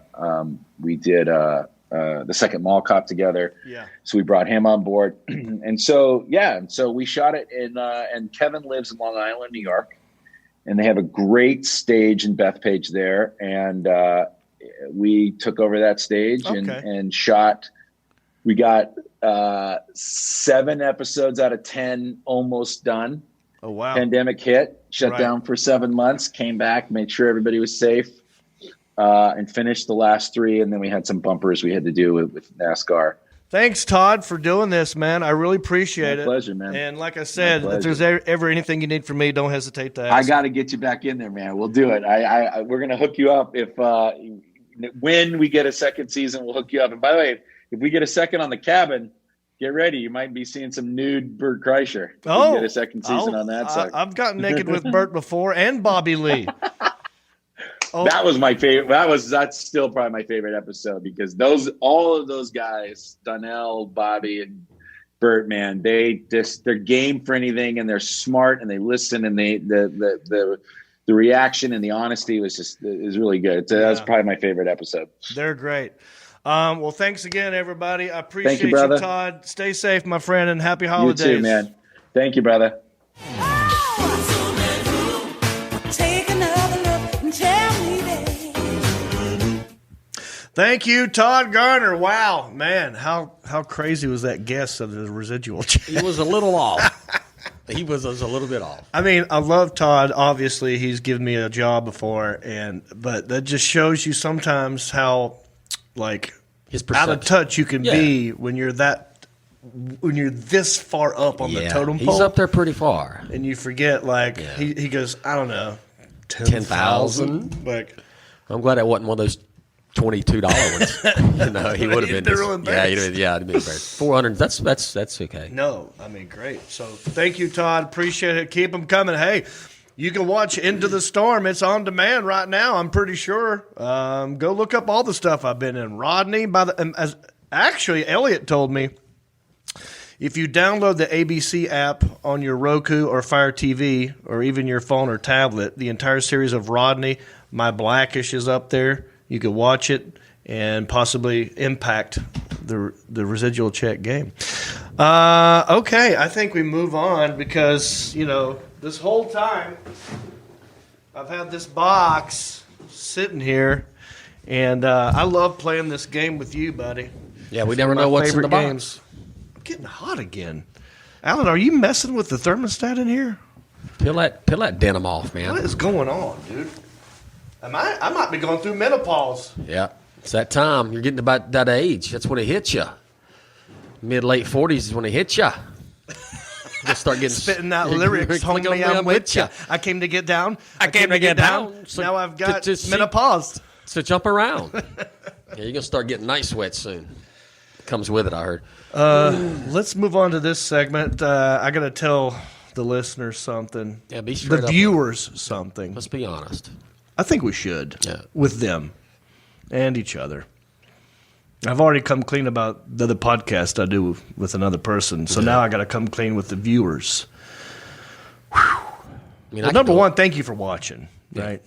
second Mall Cop together. Yeah. So we brought him on board. And so we shot it and Kevin lives in Long Island, New York, and they have a great stage in Bethpage there. And we took over that stage and shot. We got 7 episodes out of 10 almost done. Oh, wow. Pandemic hit, shut down for 7 months, came back, made sure everybody was safe, and finished the last 3. And then we had some bumpers we had to do with NASCAR. Thanks, Todd, for doing this, man. I really appreciate it. My pleasure, man. And like I said, if there's ever anything you need from me, don't hesitate to ask. I got to get you back in there, man. We'll do it. We're going to hook you up. When we get a second season, we'll hook you up. And by the way, if we get a second on the cabin, get ready. You might be seeing some nude Bert Kreischer. Oh, get a second season on that side. I've gotten naked with Bert before and Bobby Lee. That was my favorite. That's still probably my favorite episode because all of those guys, Donnell, Bobby, and Bert, man, they're game for anything, and they're smart, and they listen, and the reaction and the honesty is really good. That's probably my favorite episode. They're great. Well, thanks again, everybody. I appreciate Thank you, brother. Todd. Stay safe, my friend, and happy holidays. You too, man. Thank you, brother. Thank you, Todd Garner. Wow, man, how crazy was that guess of the Residual chat? He was a little off. He was a little bit off. I mean, I love Todd. Obviously, he's given me a job before, but that just shows you sometimes how his out of touch you can be when you're this far up on the totem pole. He's up there pretty far, and you forget. He goes, I don't know, 10,000. Like, I'm glad that wasn't one of those $22 ones. He would have been. Real embarrassed. It'd be embarrassed. 400. That's okay. No, I mean, great. So thank you, Todd. Appreciate it. Keep them coming. Hey, you can watch Into the Storm. It's on demand right now, I'm pretty sure. Go look up all the stuff I've been in. Rodney, actually, Elliot told me, if you download the ABC app on your Roku or Fire TV or even your phone or tablet, the entire series of Rodney, My Blackish is up there. You could watch it and possibly impact the Residual check game. Okay, I think we move on because, this whole time I've had this box sitting here, and I love playing this game with you, buddy. Yeah, we never know what's in the box. I'm getting hot again. Alan, are you messing with the thermostat in here? Peel that denim off, man. What is going on, dude? I might be going through menopause. Yeah, it's that time. You're getting about that age. That's when it hits you. Mid-late 40s is when it hits you. You'll start getting spitting out lyrics. Homie, I'm with you. I came to get down. I came to get down. So now I've got menopause. So jump around. You're going to start getting night sweats soon. Comes with it, I heard. Let's move on to this segment. I got to tell the listeners something. Yeah, be straight the up. Viewers something. Let's be honest. I think we should with them and each other. I've already come clean about the other podcast I do with another person, so now I got to come clean with the viewers. Number one, thank you for watching. Yeah. Right?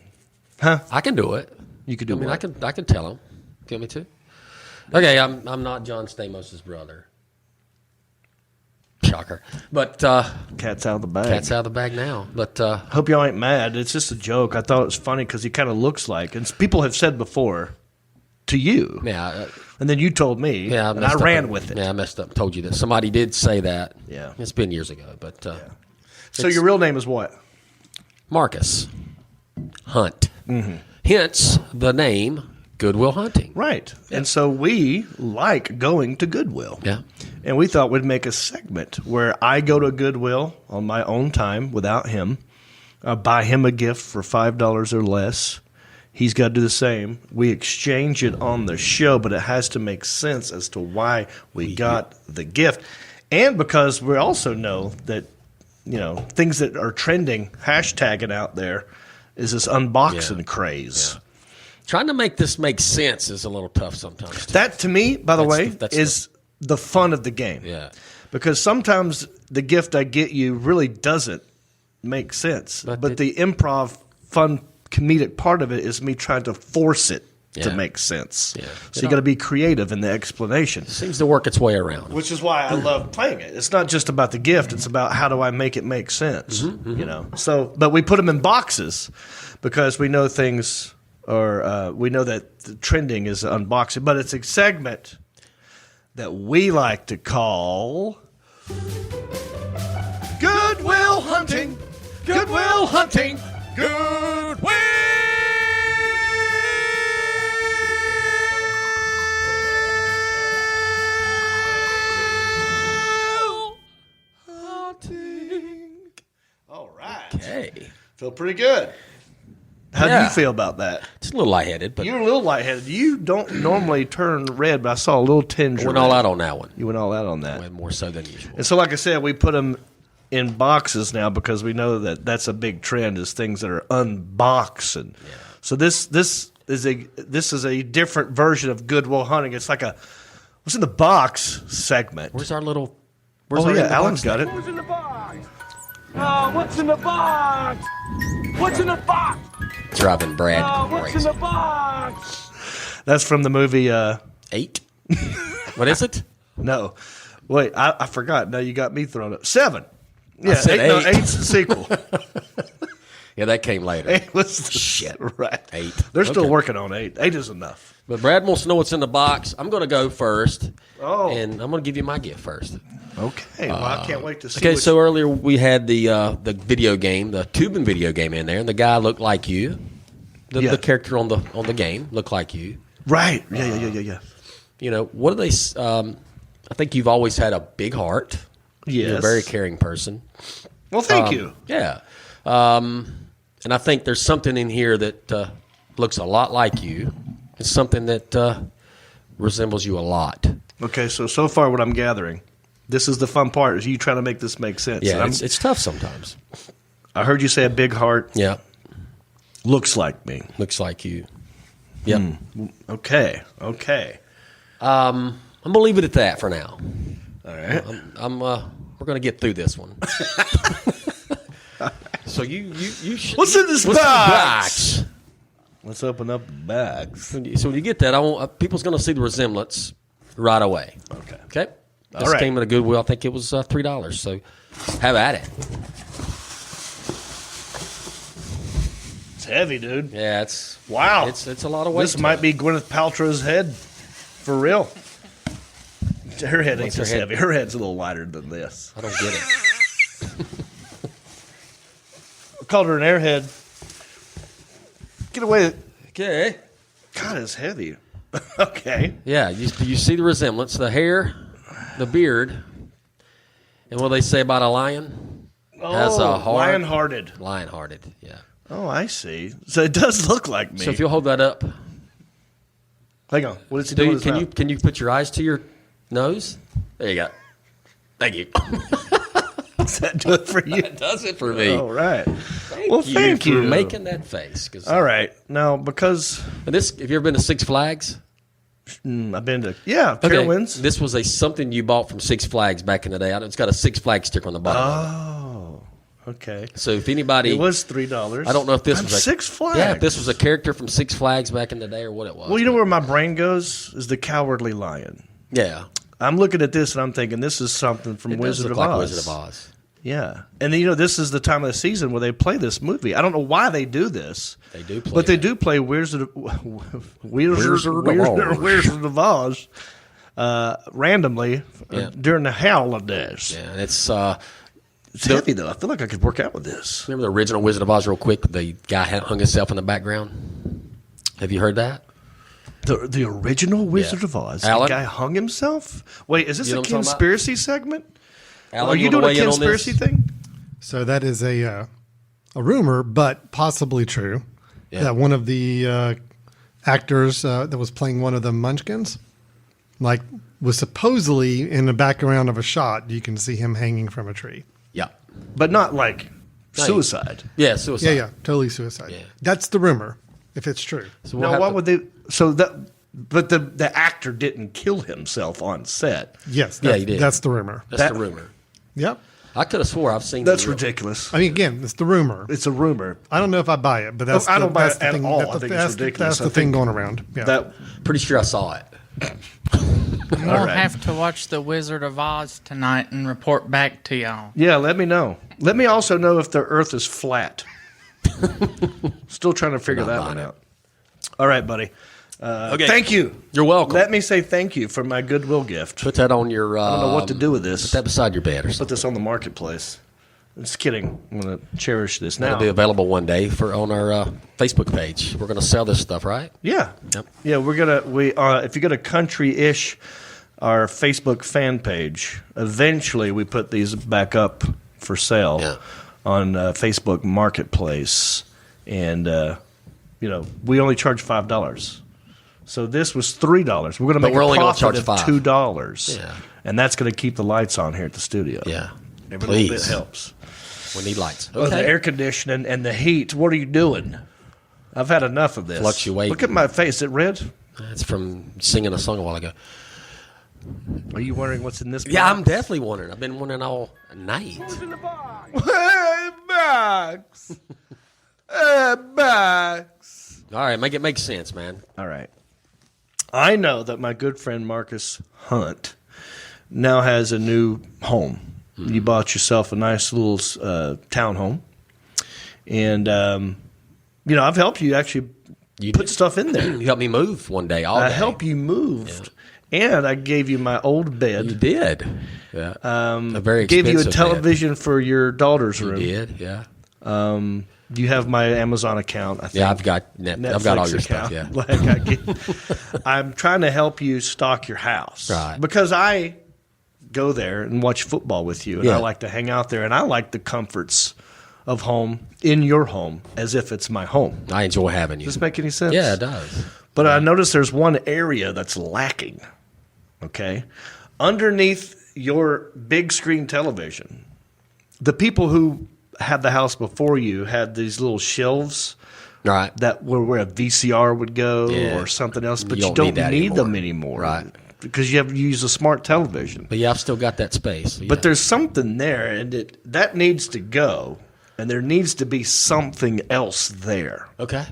Huh? I can do it. You can do it. I can tell them. Get me to. Okay, I'm not Jon Stamos' brother. Shocker. But cat's out of the bag. Cat's out of the bag now. But hope y'all ain't mad. It's just a joke. I thought it was funny because he kind of looks like, and people have said before to you. Yeah. And then you told me. Yeah. And I ran with it. Yeah, I messed up. Told you that somebody did say that. Yeah. It's been years ago, but. So your real name is what? Marcus Hunt. Mm-hmm. Hence the name Goodwill Hunting. Right. Yeah. And so we like going to Goodwill. Yeah. And we thought we'd make a segment where I go to Goodwill on my own time without him, buy him a gift for $5 or less. He's got to do the same. We exchange it on the show, but it has to make sense as to why we got the gift. And because we also know that, things that are trending, hashtagging out there, is this unboxing craze. Yeah. Trying to make this make sense is a little tough sometimes. That, to me, by the way, is the fun of the game. Yeah. Because sometimes the gift I get you really doesn't make sense. But the improv, fun, comedic part of it is me trying to force it to make sense. Yeah. So you got to be creative in the explanation. It seems to work its way around. Which is why I love playing it. It's not just about the gift. It's about how do I make it make sense. Mm-hmm. So, but we put them in boxes because we know things are, we know that the trending is unboxing. But it's a segment that we like to call Goodwill Hunting. Goodwill Hunting. Goodwill Hunting. All right. Okay. Feel pretty good. How do you feel about that? It's a little lightheaded, but you're a little lightheaded. You don't normally turn red, but I saw a little tinge. I went all out on that one. You went all out on that. Went more so than usual. And so, like I said, we put them in boxes now because we know that that's a big trend is things that are unboxing. Yeah. So this is a different version of Goodwill Hunting. It's like a what's in the box segment. Where's our little Where's Oh, our yeah, in the Alan's box got thing? it. What's in the box? Oh, what's in the box? What's in the box? Driving Brad Oh, what's in crazy. the box? That's from the movie 8. What is it? No. Wait, I forgot. Now you got me thrown up. 7. Yeah, said 8. No, 8. 8's the sequel. Yeah, that came later. 8 was the shit. Right. 8. They're still Okay. working on 8. 8 is enough. But Brad wants to know what's in the box. I'm going to go first. Oh. And I'm going to give you my gift first. Okay. Well, I can't wait to see. Okay, what so earlier we had the video game, the Toobin video game in there, and the guy looked like you. The character on the game looked like you. Right. Yeah. You know, what do they? I think you've always had a big heart. Yes. You're a very caring person. Well, thank you. Yeah. And I think there's something in here that looks a lot like you. It's something that resembles you a lot. Okay, so far what I'm gathering, this is the fun part, is you trying to make this make sense. Yeah, And it's tough sometimes. I heard you say a big heart. Yeah. Looks like me. Looks like you. Yep. Okay. I'm gonna leave it at that for now. All right. We're gonna get through this one. So you should. What's in this what's in the box? Let's open up the bags. So when you get that, I want people's gonna see the resemblance right away. Okay. This right. came at a Goodwill. I think it was $3. So have at it. It's heavy, dude. Yeah, it's wow. It's a lot of weight. This might be Gwyneth Paltrow's head, for real. Her head ain't What's her this head? heavy. Her head's a little lighter than this. I don't get it. I called her an airhead. Get away. Okay. God, it's heavy. Okay. Yeah, you see the resemblance, the hair, the beard, and what they say about a lion? Has a heart. lion-hearted. Lion-hearted, yeah. Oh, I see. So it does look like me. So if you'll hold that up. Hang on. What is he doing? Can you put your eyes to your nose? There you go. Thank you. Does that do it for you? That does it for me. All right. Thank you for making that face. All right. Now, because and this, have you ever been to Six Flags? I've been to Carowinds. This was something you bought from Six Flags back in the day. It's got a Six Flags sticker on the bottom. Oh, okay. So if anybody, it was $3. I don't know if this was Six Flags. Yeah, if this was a character from Six Flags back in the day or what it was. Well, you know where my brain goes is the Cowardly Lion. Yeah. I'm looking at this and I'm thinking this is something from Wizard of Oz. Wizard of Oz. Yeah. And then, this is the time of the season where they play this movie. I don't know why they do this. They do play But they do play Wizard of Oz randomly during the holidays. Yeah, and it's heavy, though. I feel like I could work out with this. Remember the original Wizard of Oz real quick? The guy hung himself in the background. Have you heard that? The original Wizard of Oz? Alan? The guy hung himself? Wait, is this You know a what I'm talking about? conspiracy segment? Alan, Are you you doing wanna a weigh in on conspiracy this? thing? So that is a rumor, but possibly true. Yeah. That one of the actors that was playing one of the Munchkins, was supposedly in the background of a shot. You can see him hanging from a tree. Yeah. But not like suicide. Yeah, suicide. Yeah, totally suicide. Yeah. That's the rumor, if it's true. So Now, what would they? But the actor didn't kill himself on set. Yes, he did. That's the rumor. That's the rumor. Yep. I could have swore I've seen. That's ridiculous. I mean, again, it's the rumor. It's a rumor. I don't know if I buy it, but that's I don't buy that's it the at thing, all. That's I the, think that's it's ridiculous. That's the I thing think going around. Yeah. That Pretty sure I saw it. We'll have to watch The Wizard of Oz tonight and report back to y'all. Yeah, let me know. Let me also know if the Earth is flat. Still trying to figure that one out. All right, buddy. Okay. Thank you. You're welcome. Let me say thank you for my Goodwill gift. Put that on your. I don't know what to do with this. Put that beside your bed or something. Put this on the marketplace. Just kidding. I'm going to cherish this now. It'll be available one day on our Facebook page. We're going to sell this stuff, right? Yeah. Yep. Yeah, if you go to Country-ish, our Facebook fan page, eventually we put these back up for sale on Facebook Marketplace. And, we only charge $5. So this was $3. We're going to make a profit of $2. Yeah. And that's going to keep the lights on here at the studio. Yeah. Every Please. little bit helps. We need lights. Well, the air conditioning and the heat. What are you doing? I've had enough of this. Fluctuating. Look at my face. Is it red? That's from singing a song a while ago. Are you wondering what's in this box? Yeah, I'm definitely wondering. I've been wondering all night. Hey, Max. Hey, Max. All right, make it make sense, man. All right. I know that my good friend Marcus Hunt now has a new home. You bought yourself a nice little townhome. And, I've helped you actually put stuff in there. You helped me move one day. I helped you move. Yeah. And I gave you my old bed. You did. Yeah. A very gave you a expensive television bed. for your daughter's room. You did, yeah. You have my Amazon account, I think. Yeah, I've got I've got all your account. stuff, yeah. I'm trying to help you stock your house. Right. Because I go there and watch football with you, and I like to hang out there, and I like the comforts of home in your home as if it's my home. I enjoy having you. Does this make any sense? Yeah, it does. But I noticed there's one area that's lacking, okay? Underneath your big screen television, the people who had the house before you had these little shelves that were where a VCR would go or something else, but you don't need them anymore. Right. Because you use a smart television. But yeah, I've still got that space. But there's something there, and that needs to go, and there needs to be something else there. Okay.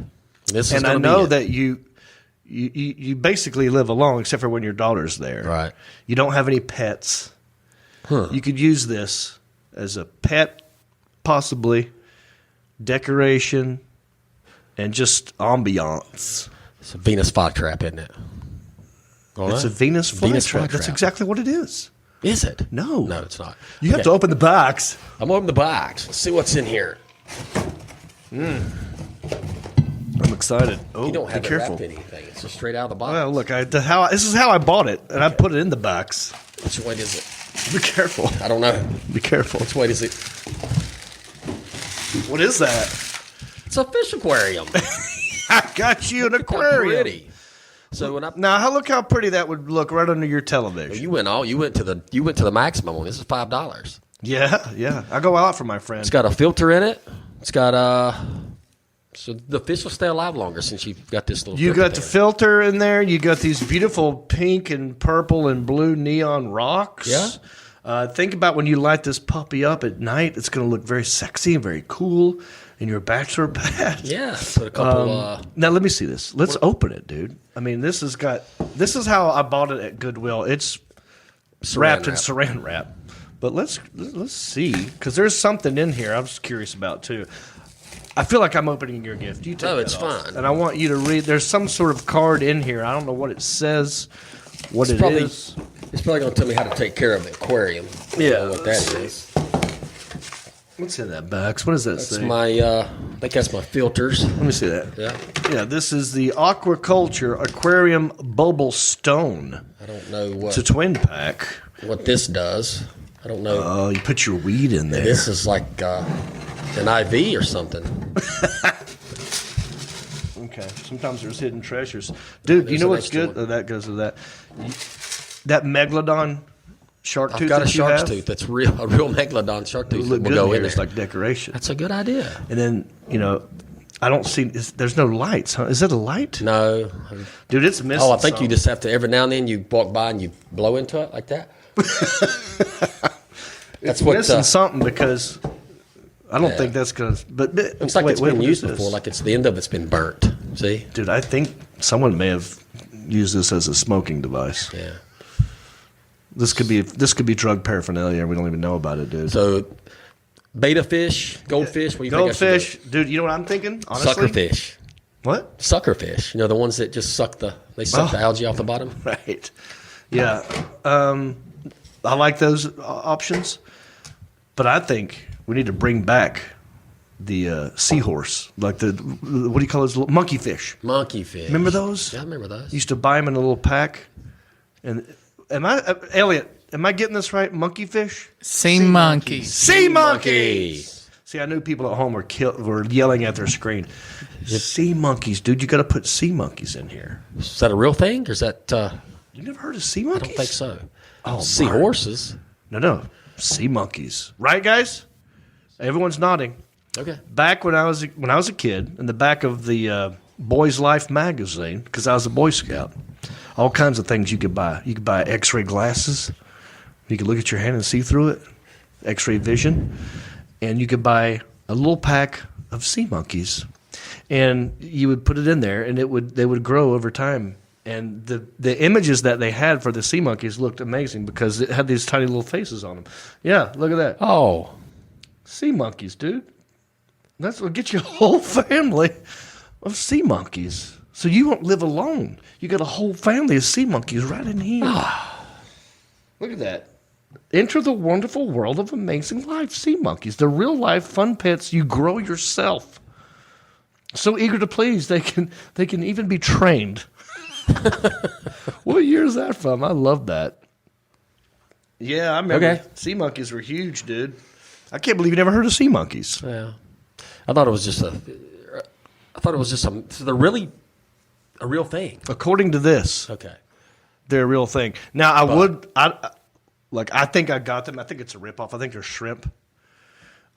And I know that you basically live alone, except for when your daughter's there. Right. You don't have any pets. You could use this as a pet, possibly, decoration, and just ambiance. It's a Venus flytrap, isn't it? It's a Venus flytrap. That's exactly what it is. Is it? No. No, it's not. You have to open the box. I'm opening the box. Let's see what's in here. I'm excited. Oh, You don't have be to careful. wrap anything. It's just straight out of the box. Well, look, this is how I bought it, and I put it in the box. Which weight is it? Be careful. I don't know. Be careful. Which weight is it? What is that? It's a fish aquarium. I got you an aquarium. Pretty. So when now, look how pretty that would look right under your television. You went to the maximum one. This is $5. Yeah. I go out for my friends. It's got a filter in it. It's got so the fish will stay alive longer since you've got this little. You got the filter in there. You got these beautiful pink and purple and blue neon rocks. Yeah. Think about when you light this puppy up at night. It's going to look very sexy and very cool in your bachelor pad. Yeah. Put a couple. Now let me see this. Let's open it, dude. I mean, this is how I bought it at Goodwill. It's wrapped in saran wrap. But let's see, because there's something in here I'm just curious about too. I feel like I'm opening your gift. You take No, that it's off. fine. And I want you to read. There's some sort of card in here. I don't know what it says. It is. It's probably going to tell me how to take care of the aquarium. I don't know what that is. What's in that box? What does that say? That's my. I think that's my filters. Let me see that. Yeah. Yeah. This is the Aquaculture Aquarium Bubble Stone. I don't know what. It's a twin pack. What this does. I don't know. Oh, you put your weed in there. This is like an IV or something. Okay. Sometimes there's hidden treasures. Dude, you know what's good? Oh, that goes with that. That Megalodon shark tooth. I've got a that you shark's have, tooth. That's a real Megalodon shark tooth. look That good will go in in here. It's there. like decoration. That's a good idea. And then, I don't see. There's no lights, huh? Is that a light? No. Dude, it's missing. Oh, I think you just have to, every now and then you walk by and you blow into it like that. It's missing something because I don't think that's going to. But It's like it's been used before, like the end of it's been burnt. See? Dude, I think someone may have used this as a smoking device. Yeah. This could be drug paraphernalia, and we don't even know about it, dude. So, beta fish, goldfish. What do you think I should Goldfish, do? dude. You know what I'm thinking? Honestly, Suckerfish. What? Suckerfish. The ones that just suck the algae off the bottom. Right. Yeah. I like those options, but I think we need to bring back the seahorse, like the what do you call those? Monkey fish. Monkey fish. Remember those? Yeah, I remember those. Used to buy them in a little pack. And Elliot? Am I getting this right? Monkey fish? Sea monkeys. Sea monkeys. See, I knew people at home were yelling at their screen. Sea monkeys, dude. You got to put sea monkeys in here. Is that a real thing, or is that? You never heard of sea monkeys? I don't think so. Oh, seahorses. No. Sea monkeys. Right, guys? Everyone's nodding. Okay. Back when I was a kid, in the back of the Boys Life magazine, because I was a Boy Scout, All kinds of things you could buy. You could buy X-ray glasses. You could look at your hand and see through it. X-ray vision. And you could buy a little pack of sea monkeys. And you would put it in there, and they would grow over time. And the images that they had for the sea monkeys looked amazing because it had these tiny little faces on them. Yeah, look at that. Oh. Sea monkeys, dude. That's what get you a whole family of sea monkeys. So you won't live alone. You got a whole family of sea monkeys right in here. Look at that. Enter the wonderful world of amazing life sea monkeys. They're real life fun pets you grow yourself. So eager to please, they can even be trained. What year is that from? I love that. Yeah, I remember. Okay. Sea monkeys were huge, dude. I can't believe you never heard of sea monkeys. Yeah, I thought it was just they're really a real thing. According to this, Okay. they're a real thing. Now, I think I got them. I think it's a ripoff. I think they're shrimp.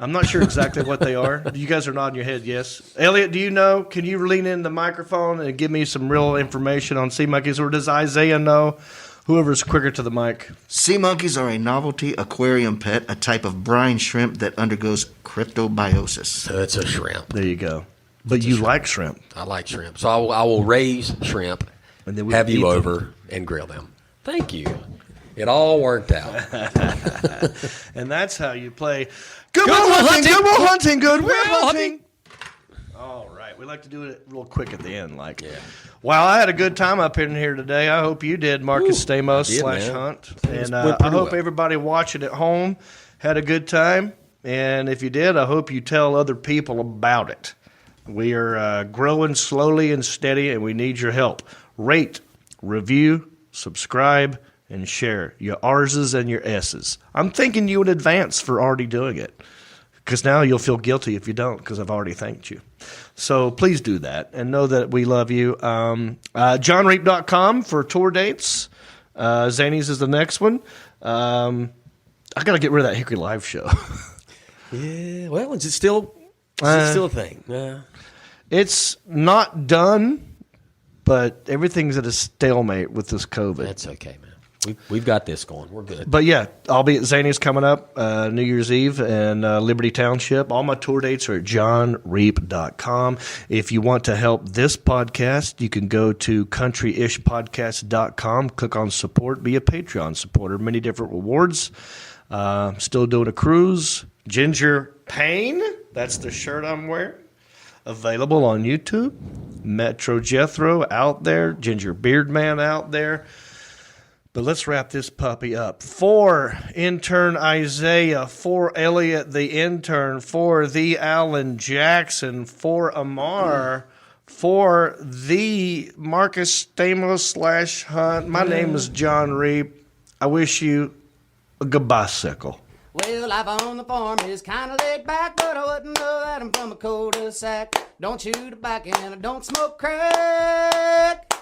I'm not sure exactly what they are. You guys are nodding your head, yes. Elliot, do you know? Can you lean in the microphone and give me some real information on sea monkeys? Or does Isaiah know? Whoever's quicker to the mic. Sea monkeys are a novelty aquarium pet, a type of brine shrimp that undergoes cryptobiosis. So it's a shrimp. There you go. But you like shrimp. I like shrimp. So I will raise shrimp, and then have you eat over, them. and grill them. Thank you. It all worked out. And that's how you play Goodwill Hunting! Goodwill Hunting! Goodwill Hunting! All right. We like to do it real quick at the end. Wow, I had a good time up in here today. I hope you did, Marc and Stamos / Hunt. And I hope everybody watching at home had a good time. And if you did, I hope you tell other people about it. We are growing slowly and steady, and we need your help. Rate, review, subscribe, and share your R's and your S's. I'm thanking you in advance for already doing it, because now you'll feel guilty if you don't, because I've already thanked you. So please do that, and know that we love you. JonReep.com for tour dates. Zanies is the next one. I got to get rid of that Hickory Live show. Yeah, well, is it still a thing? Yeah. It's not done, but everything's at a stalemate with this COVID. That's okay, man. We've got this going. We're good. But yeah, I'll be at Zanies coming up New Year's Eve in Liberty Township. All my tour dates are at jonreep.com. If you want to help this podcast, you can go to countryishpodcast.com, click on support, be a Patreon supporter. Many different rewards. Still doing a cruise. Ginger Payne, that's the shirt I'm wearing. Available on YouTube. Metro Jethro out there. Ginger Beard Man out there. But let's wrap this puppy up. For intern Isaiah, for Elliot the intern, for the Alan Jackson, for Amar, for the Marcus Stamos / Hunt. My name is Jon Reep. I wish you a good bicycle. Well, life on the farm is kind of laid back, but I wouldn't know that I'm from a cul-de-sac. Don't chew tobacco and I don't smoke crack.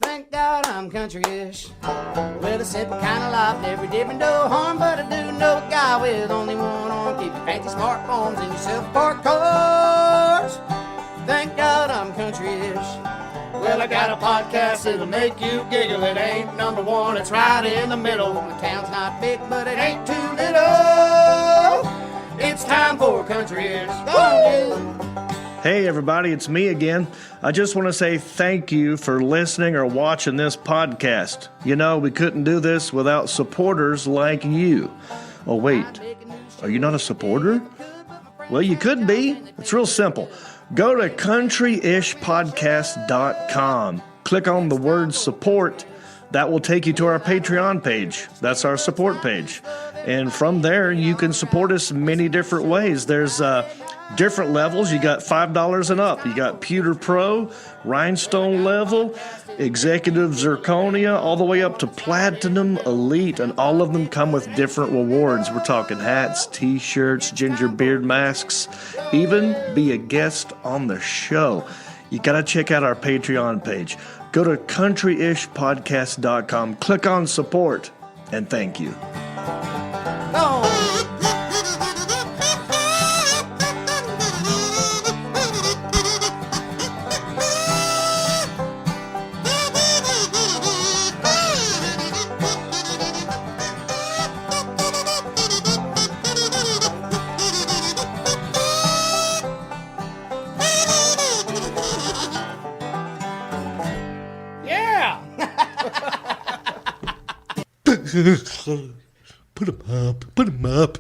Thank God I'm country-ish. Well, a simple kind of life, never did me no harm, but I do know a guy with only one arm. Keep your fancy smartphones and your self-parked cars. Thank God I'm country-ish. Well, I got a podcast, it'll make you giggle. It ain't number one, it's right in the middle. My town's not big, but it ain't too little. It's time for country-ish. Go on, dude. Hey everybody, it's me again. I just want to say thank you for listening or watching this podcast. You know, we couldn't do this without supporters like you. Oh wait, are you not a supporter? Well, you could be. It's real simple. Go to countryishpodcast.com. Click on the word support. That will take you to our Patreon page. That's our support page. And from there, you can support us in many different ways. There's different levels. You got $5 and up. You got Pewter Pro, Rhinestone level, Executive Zirconia, all the way up to Platinum Elite, and all of them come with different rewards. We're talking hats, t-shirts, ginger beard masks, even be a guest on the show. You got to check out our Patreon page. Go to countryishpodcast.com, click on support, and thank you. Put him up. Put him up.